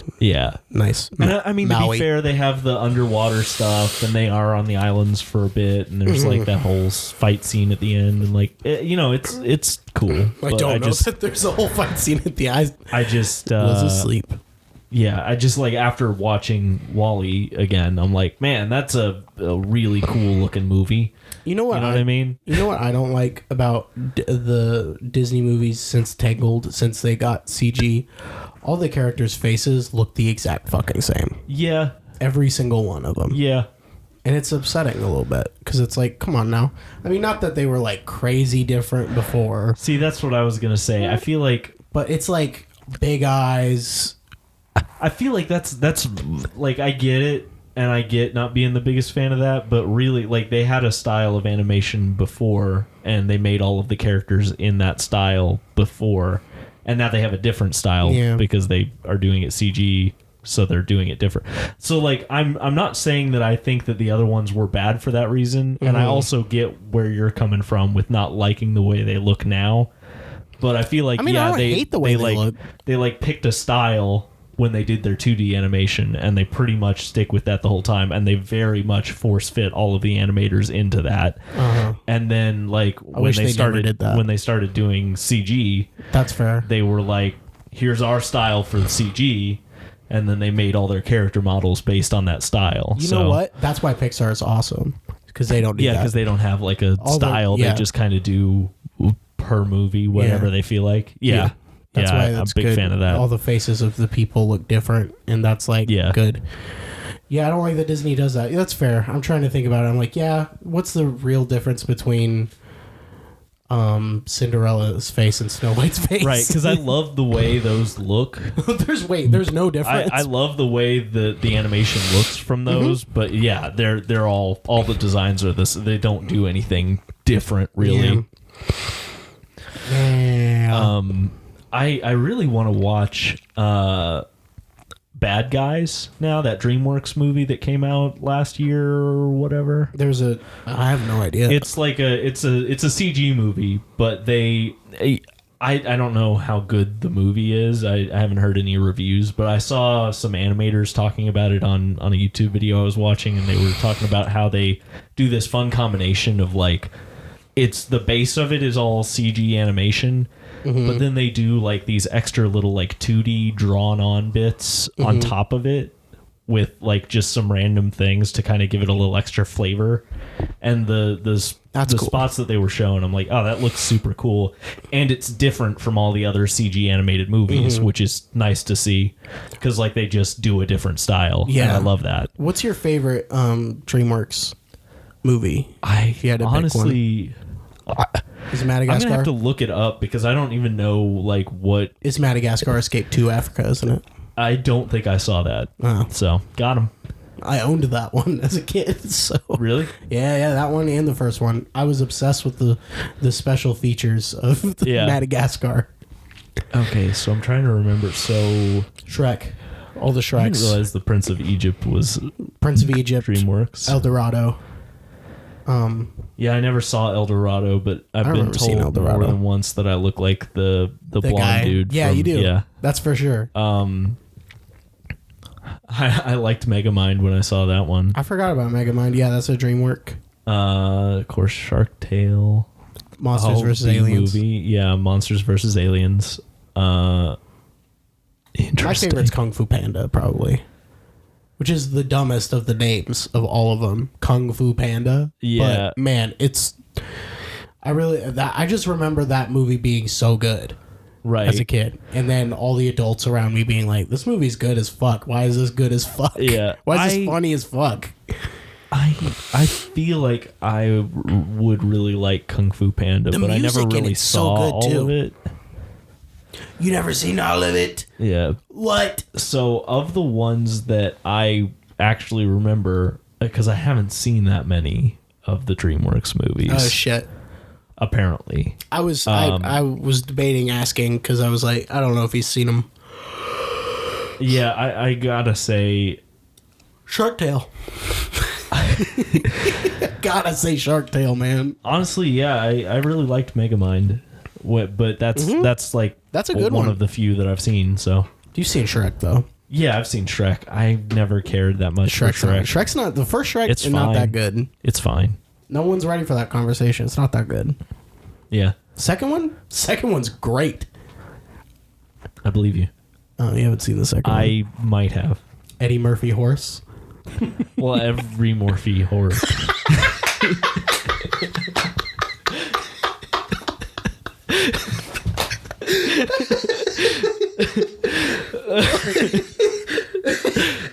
nice. And I mean, to Maui. be fair, they have the underwater stuff, and they are on the islands for a bit, and there's like that whole fight scene at the end, and like it's cool. I don't know that there's a whole fight scene at the eyes. I just was asleep. Yeah, I just like after watching Wall-E again, I'm like, man, that's a really cool looking movie. You know what? You know what I mean? You know what I don't like about the Disney movies since Tangled, since they got CG? All the characters' faces look the exact fucking same. Yeah. Every single one of them. Yeah. And it's upsetting a little bit because it's like, come on now. I mean, not that they were like crazy different before. See, that's what I was going to say. I feel like... But it's like big eyes. I feel like that's like, I get it. And I get not being the biggest fan of that, but really, like, they had a style of animation before, and they made all of the characters in that style before, and now they have a different style because they are doing it CG, so they're doing it different. So, like, I'm not saying that I think that the other ones were bad for that reason, and I also get where you're coming from with not liking the way they look now, but I feel like, I don't hate the way they look. They, like, picked a style when they did their 2D animation, and they pretty much stick with that the whole time, and they very much force fit all of the animators into that. And then like when they started doing CG, that's fair. They were like, here's our style for the CG, and then they made all their character models based on that style. You know what? That's why Pixar is awesome, because they don't do that. Because they don't have like a style. They just kind of do per movie whatever they feel like. That's why that's I'm a big fan of that. All the faces of the people look different, and that's like good. Yeah, I don't like that Disney does that. That's fair. I'm trying to think about it. I'm like, what's the real difference between Cinderella's face and Snow White's face? Right, because I love the way those look. There's no difference. I love the way the animation looks from those, but yeah, they're all the designs are this. They don't do anything different really. I really want to watch Bad Guys now, that DreamWorks movie that came out last year or whatever. I have no idea. It's like it's a CG movie, but I don't know how good the movie is. I haven't heard any reviews, but I saw some animators talking about it on a YouTube video I was watching, and they were talking about how they do this fun combination of like, it's the base of it is all CG animation, but then they do like these extra little like 2D drawn on bits on top of it with like just some random things to kind of give it a little extra flavor. And the spots that they were showing, I'm like, oh, that looks super cool. And it's different from all the other CG animated movies, which is nice to see, because like they just do a different style. Yeah. And I love that. What's your favorite DreamWorks movie? If you had to honestly pick one. Is Madagascar? I'm gonna have to look it up because I don't even know like what is Madagascar Escape to Africa, isn't it? I don't think I saw that. So got him. I owned that one as a kid. So really, yeah, that one and the first one. I was obsessed with the special features of Madagascar. Okay, so I'm trying to remember. So Shrek, all the Shreks. I didn't realize the Prince of Egypt was DreamWorks. El Dorado. Yeah, I never saw El Dorado, but I've been told more than once that I look like the blonde guy. Dude. Yeah, you do. Yeah, that's for sure. I liked Megamind when I saw that one. I forgot about Megamind. Yeah, that's a DreamWorks. Of course, Shark Tale. Monsters vs. B Aliens. movie. Yeah, Monsters vs. Aliens. Interesting. My favorite's Kung Fu Panda, probably. Which is the dumbest of the names of all of them. Kung Fu Panda. Yeah. But, man, it's... I just remember that movie being so good. Right. As a kid. And then all the adults around me being like, this movie's good as fuck. Why is this good as fuck? Yeah. Why is this funny as fuck? I feel like I would really like Kung Fu Panda, but I never really saw all of it. You never seen all of it? Yeah. What? So of the ones that I actually remember, because I haven't seen that many of the DreamWorks movies. Oh shit. Apparently. I was debating asking because I was like, I don't know if he's seen them. Yeah, I gotta say, Shark Tale. Gotta say Shark Tale, man. Honestly, yeah, I really liked Megamind. But that's like that's a good one of the few that I've seen. So you've seen Shrek though. Yeah, I've seen Shrek. I never cared that much for Shrek. Shrek's not the first Shrek. It's not that good. It's fine. No one's ready for that conversation. It's not that good. Yeah. Second one's great. I believe you. Oh, you haven't seen the second one. I might have. Eddie Murphy horse. Well, every Morphy horror.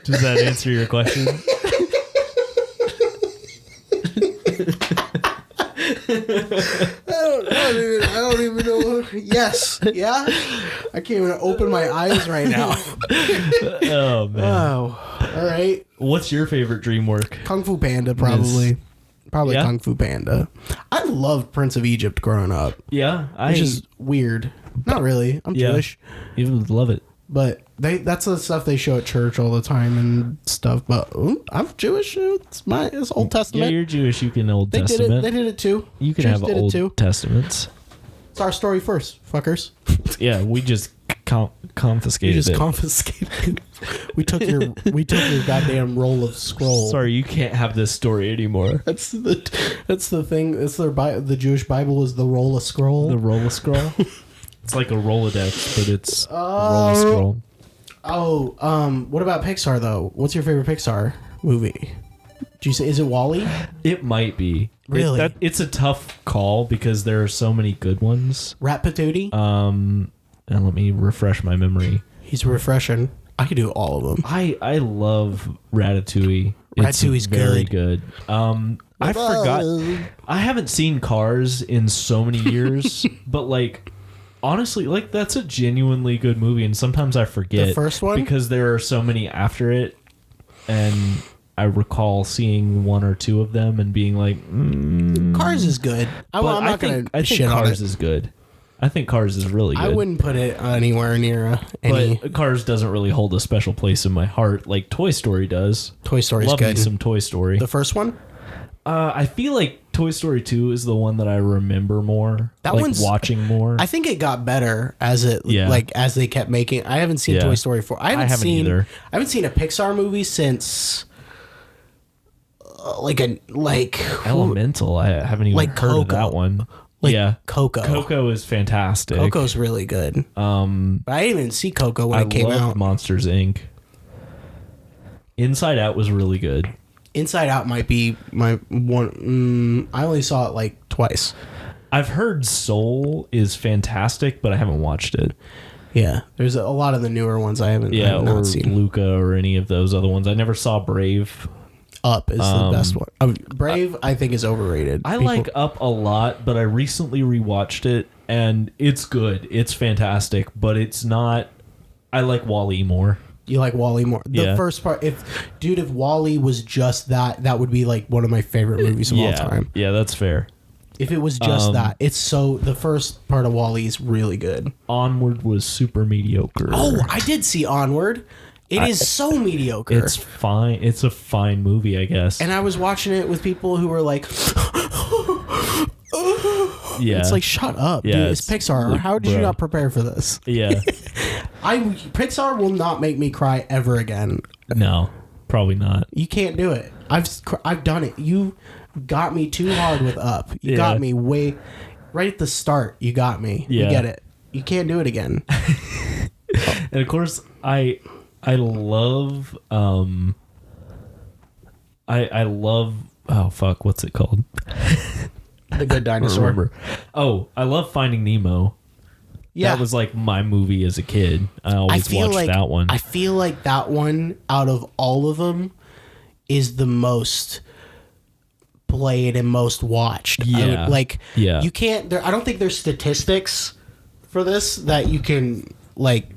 Does that answer your question? I don't even know. Yes. Yeah. I can't even open my eyes right now. Oh, man. Oh. All right. What's your favorite DreamWorks? Kung Fu Panda, probably. Probably Yeah? Kung Fu Panda. I loved Prince of Egypt growing up. Yeah. Which is weird. Not really. I'm Jewish. You would love it. But that's the stuff they show at church all the time and stuff. But I'm Jewish. It's Old Testament. Yeah, you're Jewish. You can Old Testament. They did it too. You can Jews have did it Old too. Testaments. It's our story first, fuckers. Yeah, we just confiscated You just it. confiscated. we took your goddamn roll of scroll. Sorry, you can't have this story anymore. That's the thing. It's the Jewish Bible is the roll of scroll. The roll of scroll. It's like a Rolodex, but it's a roll of scroll. Oh, what about Pixar though? What's your favorite Pixar movie? Do you say is it WALL-E? It might be. Really? It's a tough call because there are so many good ones. Ratatouille? And let me refresh my memory. He's refreshing. I could do all of them. I love Ratatouille. Ratatouille's very good. I forgot. I haven't seen Cars in so many years, but like honestly, like that's a genuinely good movie, and sometimes I forget the first one because there are so many after it, and I recall seeing one or two of them and being like, Cars is good. I'm not going to shit on it. Cars is good. I think Cars is really good. I wouldn't put it anywhere near any. But Cars doesn't really hold a special place in my heart like Toy Story does. Toy Story's Love good. me some Toy Story. The first one? I feel like Toy Story 2 is the one that I remember more. That like one's watching more. I think it got better as as they kept making. I haven't seen Toy Story 4. I haven't seen either. I haven't seen a Pixar movie since Elemental. I haven't even heard Coco. of that one. Coco. Coco is fantastic. Coco's really good. But I didn't even see Coco when it came loved out. Monsters Inc. Inside Out was really good. Inside Out might be my one. I only saw it like twice. I've heard Soul is fantastic, but I haven't watched it. Yeah, there's a lot of the newer ones I haven't. Yeah, or or seen. Luca or any of those other ones. I never saw Brave. Up is the best one. Brave, I think, is overrated. I like Up a lot, but I recently rewatched it, and it's good. It's fantastic, but it's not... I like WALL-E more. You like WALL-E more. The first part, if WALL-E was just that would be like one of my favorite movies of all time. Yeah, that's fair. If it was just that, it's so the first part of WALL-E is really good. Onward was super mediocre. Oh, I did see Onward. It is so mediocre. It's fine. It's a fine movie, I guess. And I was watching it with people who were like, yeah, it's like, shut up, yeah, dude. It's Pixar. like, How did you not prepare for this? Yeah. Pixar will not make me cry ever again. No, probably not. You can't do it. I've done it. You got me too hard with Up. You got me way. right at the start, you got me. Yeah. You get it. You can't do it again. And of course, I love I love oh fuck, what's it called? The Good Dinosaur. Remember? Oh, I love Finding Nemo. Yeah. That was like my movie as a kid. I always watched that one. I feel like that one, out of all of them, is the most played and most watched. Yeah. You can't. I don't think there's statistics for this that you can like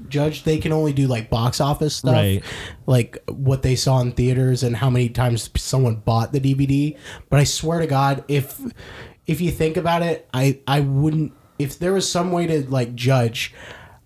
judge. They can only do like box office stuff, Right. like what they saw in theaters and how many times someone bought the DVD. But I swear to God, if you think about it, I wouldn't. If there was some way to like judge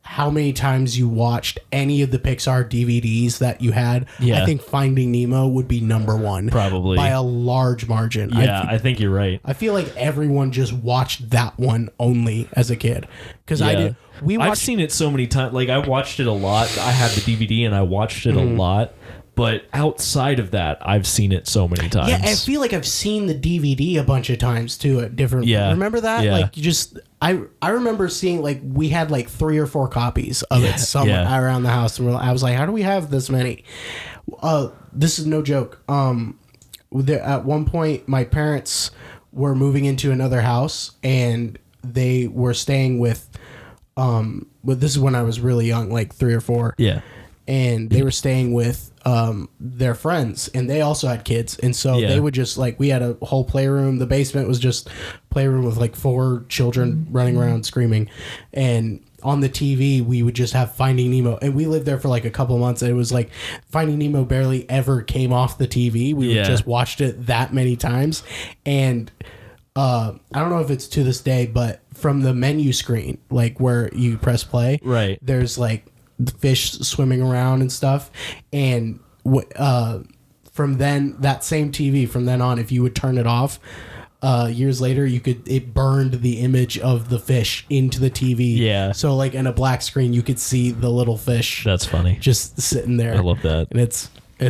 how many times you watched any of the Pixar DVDs that you had, Yeah. I think Finding Nemo would be number one. Probably. By a large margin. Yeah, I think you're right. I feel like everyone just watched that one only as a kid. Because I did. I've seen it so many times. Like, I watched it a lot. I had the DVD and I watched it a lot. But outside of that, I've seen it so many times. Yeah, I feel like I've seen the DVD a bunch of times too at different. Yeah. Remember that? Yeah. Like, you just. I remember seeing, like, we had like 3 or 4 copies of it somewhere around the house. And I was like, how do we have this many? This is no joke. At one point, my parents were moving into another house and they were staying with, this is when I was really young, like 3 or 4. Yeah. And they were staying with their friends, and they also had kids, and so they would just like, we had a whole playroom. The basement was just playroom with like 4 children running around screaming, and on the TV we would just have Finding Nemo, and we lived there for like a couple of months, and it was like Finding Nemo barely ever came off the TV. We would just watched it that many times, and I don't know if it's to this day, but from the menu screen, like where you press play, Right, there's like the fish swimming around and stuff, and from then, that same TV from then on, if you would turn it off years later, it burned the image of the fish into the TV. Yeah, so like in a black screen you could see the little fish. That's funny, just sitting there. I love that. And it's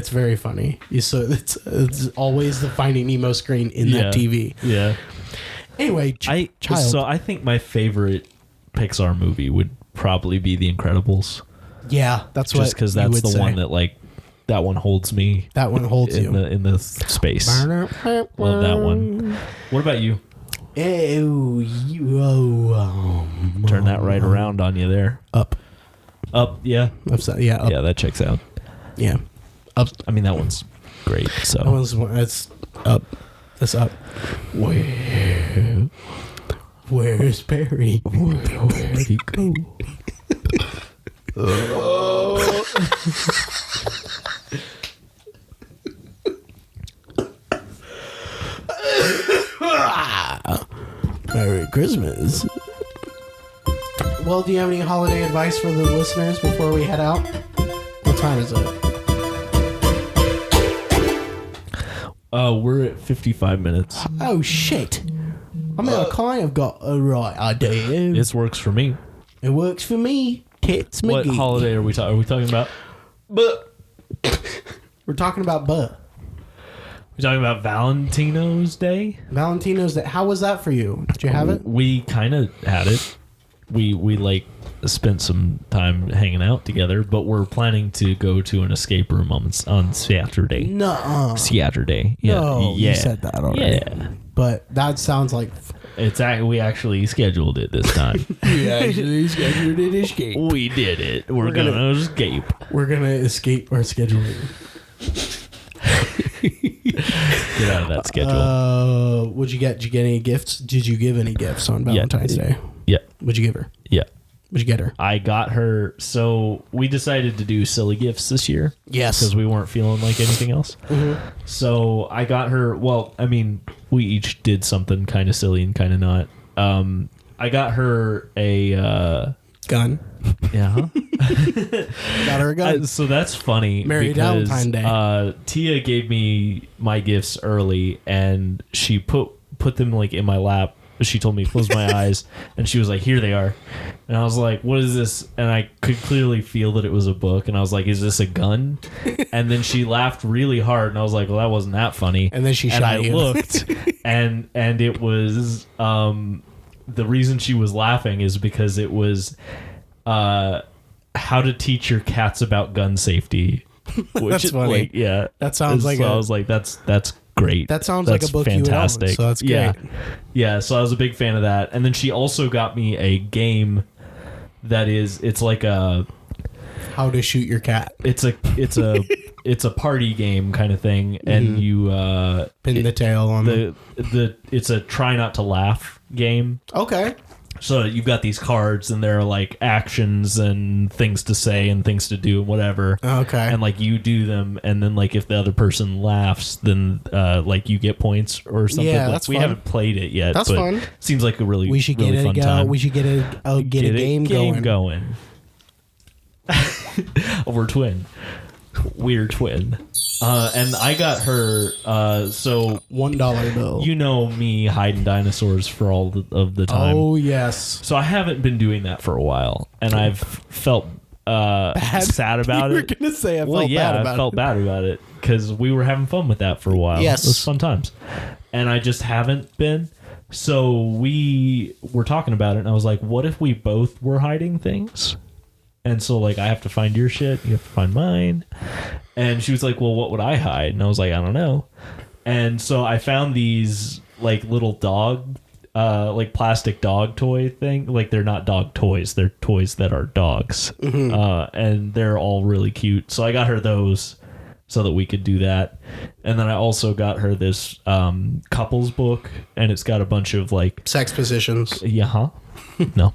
very funny. So it's always the Finding Nemo screen in that TV. Yeah. Anyway, so I think my favorite Pixar movie would probably be The Incredibles. Yeah, that's just because that's the one that like that one holds me. That one holds in the space. Love that one. What about you? Turn that right around on you there. Up. Yeah. Upside. Yeah. Up. Yeah, that checks out. Yeah. Up. I mean, that one's great. So that's up. That's up. Where's Perry? Where'd he go? Merry Christmas. Well, do you have any holiday advice for the listeners before we head out? What time is it? We're at 55 minutes. Oh, shit. I mean, I kind of got a right idea. This works for me. It works for me. Tits McGee. What holiday are we talking? Are we talking about? We're talking about We're talking about Valentino's Day. Valentino's Day. How was that for you? Did you have it? We kind of had it. We like spent some time hanging out together, but we're planning to go to an escape room on Saturday. No. Saturday. Yeah. No, yeah. You said that already. Yeah. But that sounds like we actually scheduled it this time. We actually scheduled an escape. We did it. We're gonna escape. We're gonna escape our scheduling. Get out of that schedule. Did you get any gifts? Did you give any gifts on Valentine's Day? Yeah. What'd you give her? Yeah. What'd you get her? I got her. So we decided to do silly gifts this year. Yes. Because we weren't feeling like anything else. Mm-hmm. So I got her. Well, I mean, we each did something kind of silly and kind of not. I got her a gun. Yeah. Got her a gun. So that's funny. Merry Valentine's Day. Tia gave me my gifts early, and she put them like in my lap. She told me to close my eyes, and she was like, "Here they are." And I was like, "What is this?" And I could clearly feel that it was a book, and I was like, "Is this a gun?" And then she laughed really hard, and I was like, "Well, that wasn't that funny." And then she shot you. And I looked, and it was the reason she was laughing is because it was how to teach your cats about gun safety. Which That's is funny. like, yeah. That sounds like I was like, that's great. That sounds that's like a book fantastic. You would own, so that's yeah. great. Yeah, so I was a big fan of that. And then she also got me a game that it's like a how to shoot your cat. It's a party game kind of thing, and you pin the tail on it's a try not to laugh game. Okay. So you've got these cards, and there are like actions and things to say and things to do and whatever. Okay. And like you do them, and then like if the other person laughs, then like you get points or something. Yeah, like, that's we fun. haven't played it yet. That's but fun. Seems like a really we should really get fun it time. We should get a game going. We're twin. We're twin. And I got her so $1 bill. You know me hiding dinosaurs for all of the time. Oh yes. So I haven't been doing that for a while, and I've felt sad about you it. You were gonna say I felt bad about it because we were having fun with that for a while. Yes, it was fun times, and I just haven't been. So we were talking about it, and I was like, "What if we both were hiding things?" And so, like, I have to find your shit, you have to find mine. And she was like, well, what would I hide? And I was like, I don't know. And so I found these, like, little dog, like, plastic dog toy thing. Like, they're not dog toys. They're toys that are dogs. Mm-hmm. And they're all really cute. So I got her those so that we could do that. And then I also got her this couples book. And it's got a bunch of, like... sex positions. Yeah, huh? No.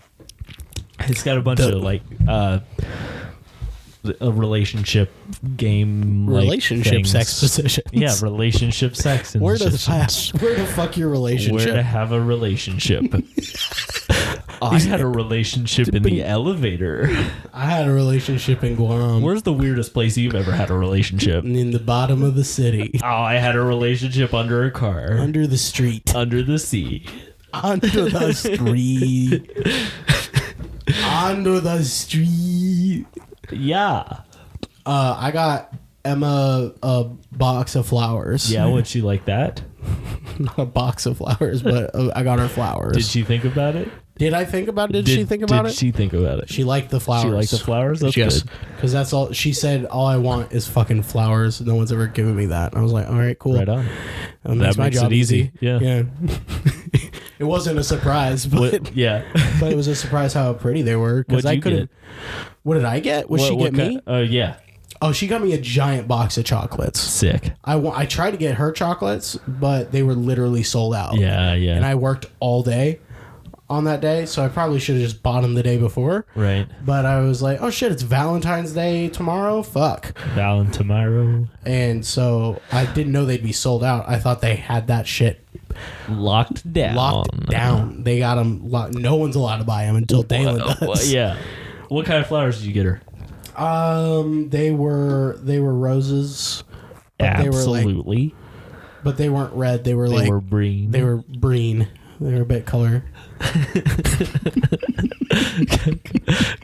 It's got a bunch of like a relationship game, relationship sex positions. Yeah, relationship sex. Where to fuck your relationship? Where to have a relationship? I had a relationship in the elevator. I had a relationship in Guam. Where's the weirdest place you've ever had a relationship? In the bottom of the city. Oh, I had a relationship under a car. Under the street. Under the sea. Under the street. Under the street. Yeah. I got Emma a box of flowers. Yeah, would she like that? Not a box of flowers, but I got her flowers. Did she think about it? Did I think about it? Did she think about it? Did she think about it? She liked the flowers. She liked the flowers? That's good. Because that's all she said. All I want is fucking flowers. No one's ever given me that. And I was like, all right, cool. Right on. That makes my job it easy. Yeah. It wasn't a surprise, but yeah. But it was a surprise how pretty they were. What'd you get? What did I get? What she get me? Yeah. Oh, she got me a giant box of chocolates. Sick. I tried to get her chocolates, but they were literally sold out. Yeah. And I worked all day on that day, so I probably should have just bought them the day before. Right. But I was like, oh shit, it's Valentine's Day tomorrow? Fuck. Tomorrow. And so I didn't know they'd be sold out. I thought they had that shit locked down. They got them locked. No one's allowed to buy them until Dalen does. Yeah. What kind of flowers did you get her? They were roses. But Absolutely. But they weren't red. They were breen. They were breen. They were a bit color.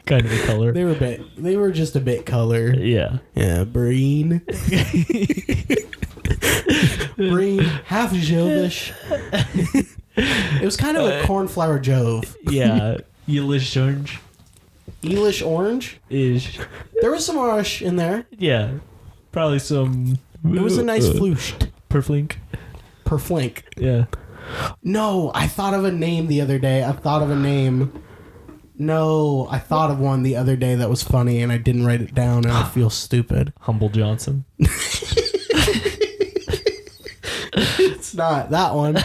Kind of a color. They were just a bit color. Yeah. Yeah, breen. Breen, half Jovish. It was kind of a cornflower Jove. Yeah. Yellowish orange. Elish orange? Ish. There was some orange in there. Yeah. Probably some. It was a nice floosh. Perflink. Yeah. No, I thought of a name the other day. No, I thought of one the other day that was funny and I didn't write it down and I feel stupid. Humble Johnson. It's not that one.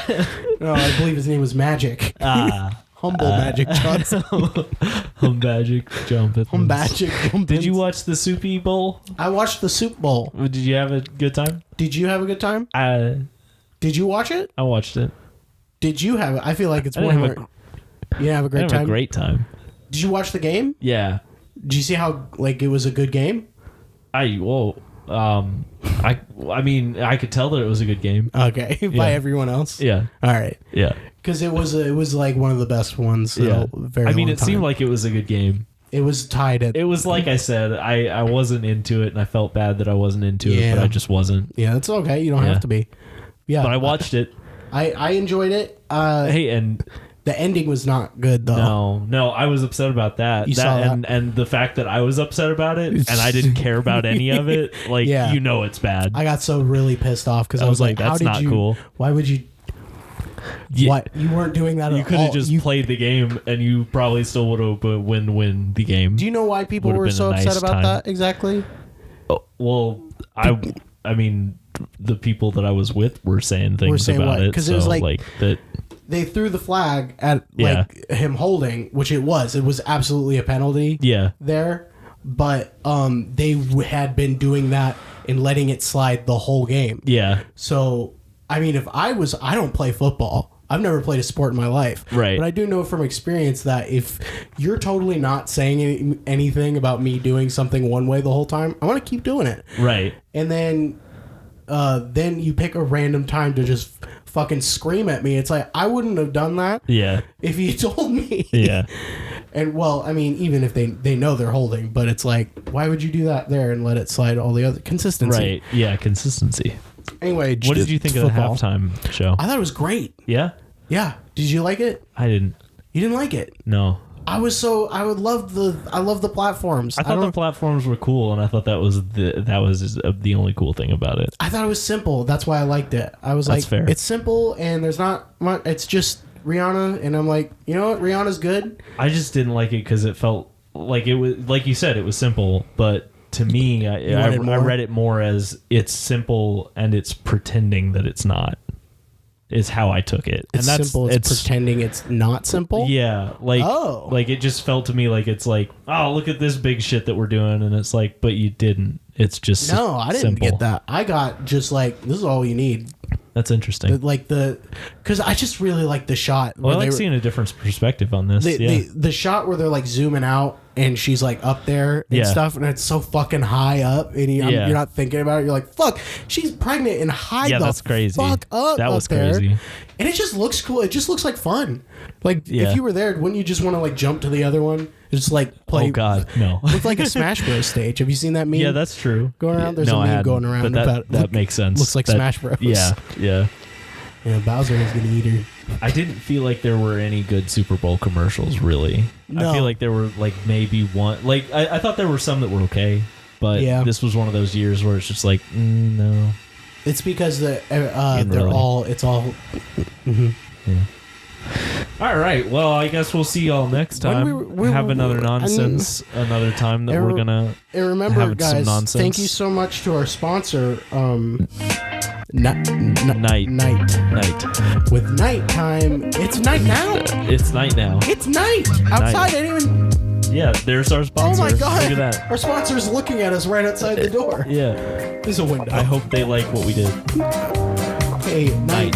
No, I believe his name was Magic. Humble Magic Johnson. Magic Johnson. Magic Johnson. Did you watch the Soupy Bowl? I watched the Soup Bowl. Did you have a good time? Did you have a good time? Did you watch it? I watched it. Did you have it? I feel like it's one where you didn't have a great time. A great time. Did you watch the game? Yeah. Did you see how it was a good game? I mean, I could tell that it was a good game. Okay, by everyone else. Yeah. All right. Yeah. Because it was like one of the best ones. Yeah. It time. seemed like it was a good game. It was tied at. It was like I said, I wasn't into it, and I felt bad that I wasn't into it, but I just wasn't. Yeah, it's okay. You don't have to be. Yeah, but I watched it. I enjoyed it. Hey, and The ending was not good though. No, I was upset about that. Saw that? And the fact that I was upset about it and I didn't care about any of it, like it's bad. I got so really pissed off because I was like, that's how did not you, cool. Why would you? What? You weren't doing that at all. You could have just played the game and you probably still would have win the game. Do you know why people were so upset about that exactly? Oh, well, I mean, the people that I was with were saying things about it. Because it was like that. They threw the flag at like him holding, which it was. It was absolutely a penalty. Yeah. There, but they had been doing that and letting it slide the whole game. Yeah. So I mean, I don't play football. I've never played a sport in my life. Right. But I do know from experience that if you're totally not saying anything about me doing something one way the whole time, I want to keep doing it. Right. And then you pick a random time to just fucking scream at me. It's like, I wouldn't have done that. Yeah. If you told me. Yeah. And well, I mean, even if they know they're holding, but it's like, why would you do that there and let it slide all the other consistency? Right. Yeah. Consistency. Anyway, what did you think of the halftime show? I thought it was great. Yeah. Yeah. Did you like it? I didn't. You didn't like it? No. I love the platforms. I thought the platforms were cool, and I thought that was the only cool thing about it. I thought it was simple. That's why I liked it. I was That's fair. It's simple, and there's not much. It's just Rihanna, and I'm like, you know what? Rihanna's good. I just didn't like it because it felt like it was, like you said, it was simple, but to me, I read it more as it's simple and it's pretending that it's not. Is how I took it. It's and simple. It's pretending it's not simple. Yeah, like it just felt to me like it's like, oh, look at this big shit that we're doing, and it's like, but you didn't. It's just no, I didn't simple. get that. I got just like, this is all you need. That's interesting. Because I just really like the shot. Well, I like seeing a different perspective on this. The shot where they're like zooming out and she's like up there and stuff, and it's so fucking high up, and you're not thinking about it. You're like, fuck, she's pregnant and high. Yeah, that's crazy. Fuck up. That was there. crazy. And it just looks cool. It just looks like fun. Like if you were there, wouldn't you just want to like jump to the other one? Just like play. Oh God, no. Look like a Smash Bros stage. Have you seen that meme? Yeah, that's true. Going around. There's a meme going around but that makes sense. Looks like Smash Bros. Yeah. Yeah, Bowser is gonna eat her. I didn't feel like there were any good Super Bowl commercials, really. No. I feel like there were like maybe one. Like I thought there were some that were okay, but this was one of those years where it's just like, no. It's because they're really. all. It's all. Yeah. All right. Well, I guess we'll see y'all next time. We have another nonsense another time that we're gonna. And remember, have guys, some nonsense. thank you so much to our sponsor. Night. With nighttime, it's night now. It's night now. It's night outside. I didn't even. Yeah, there's our sponsor. Oh my God! Look at that. Our sponsor's looking at us right outside the door. Yeah. There's a window. I hope they like what we did. Hey, night.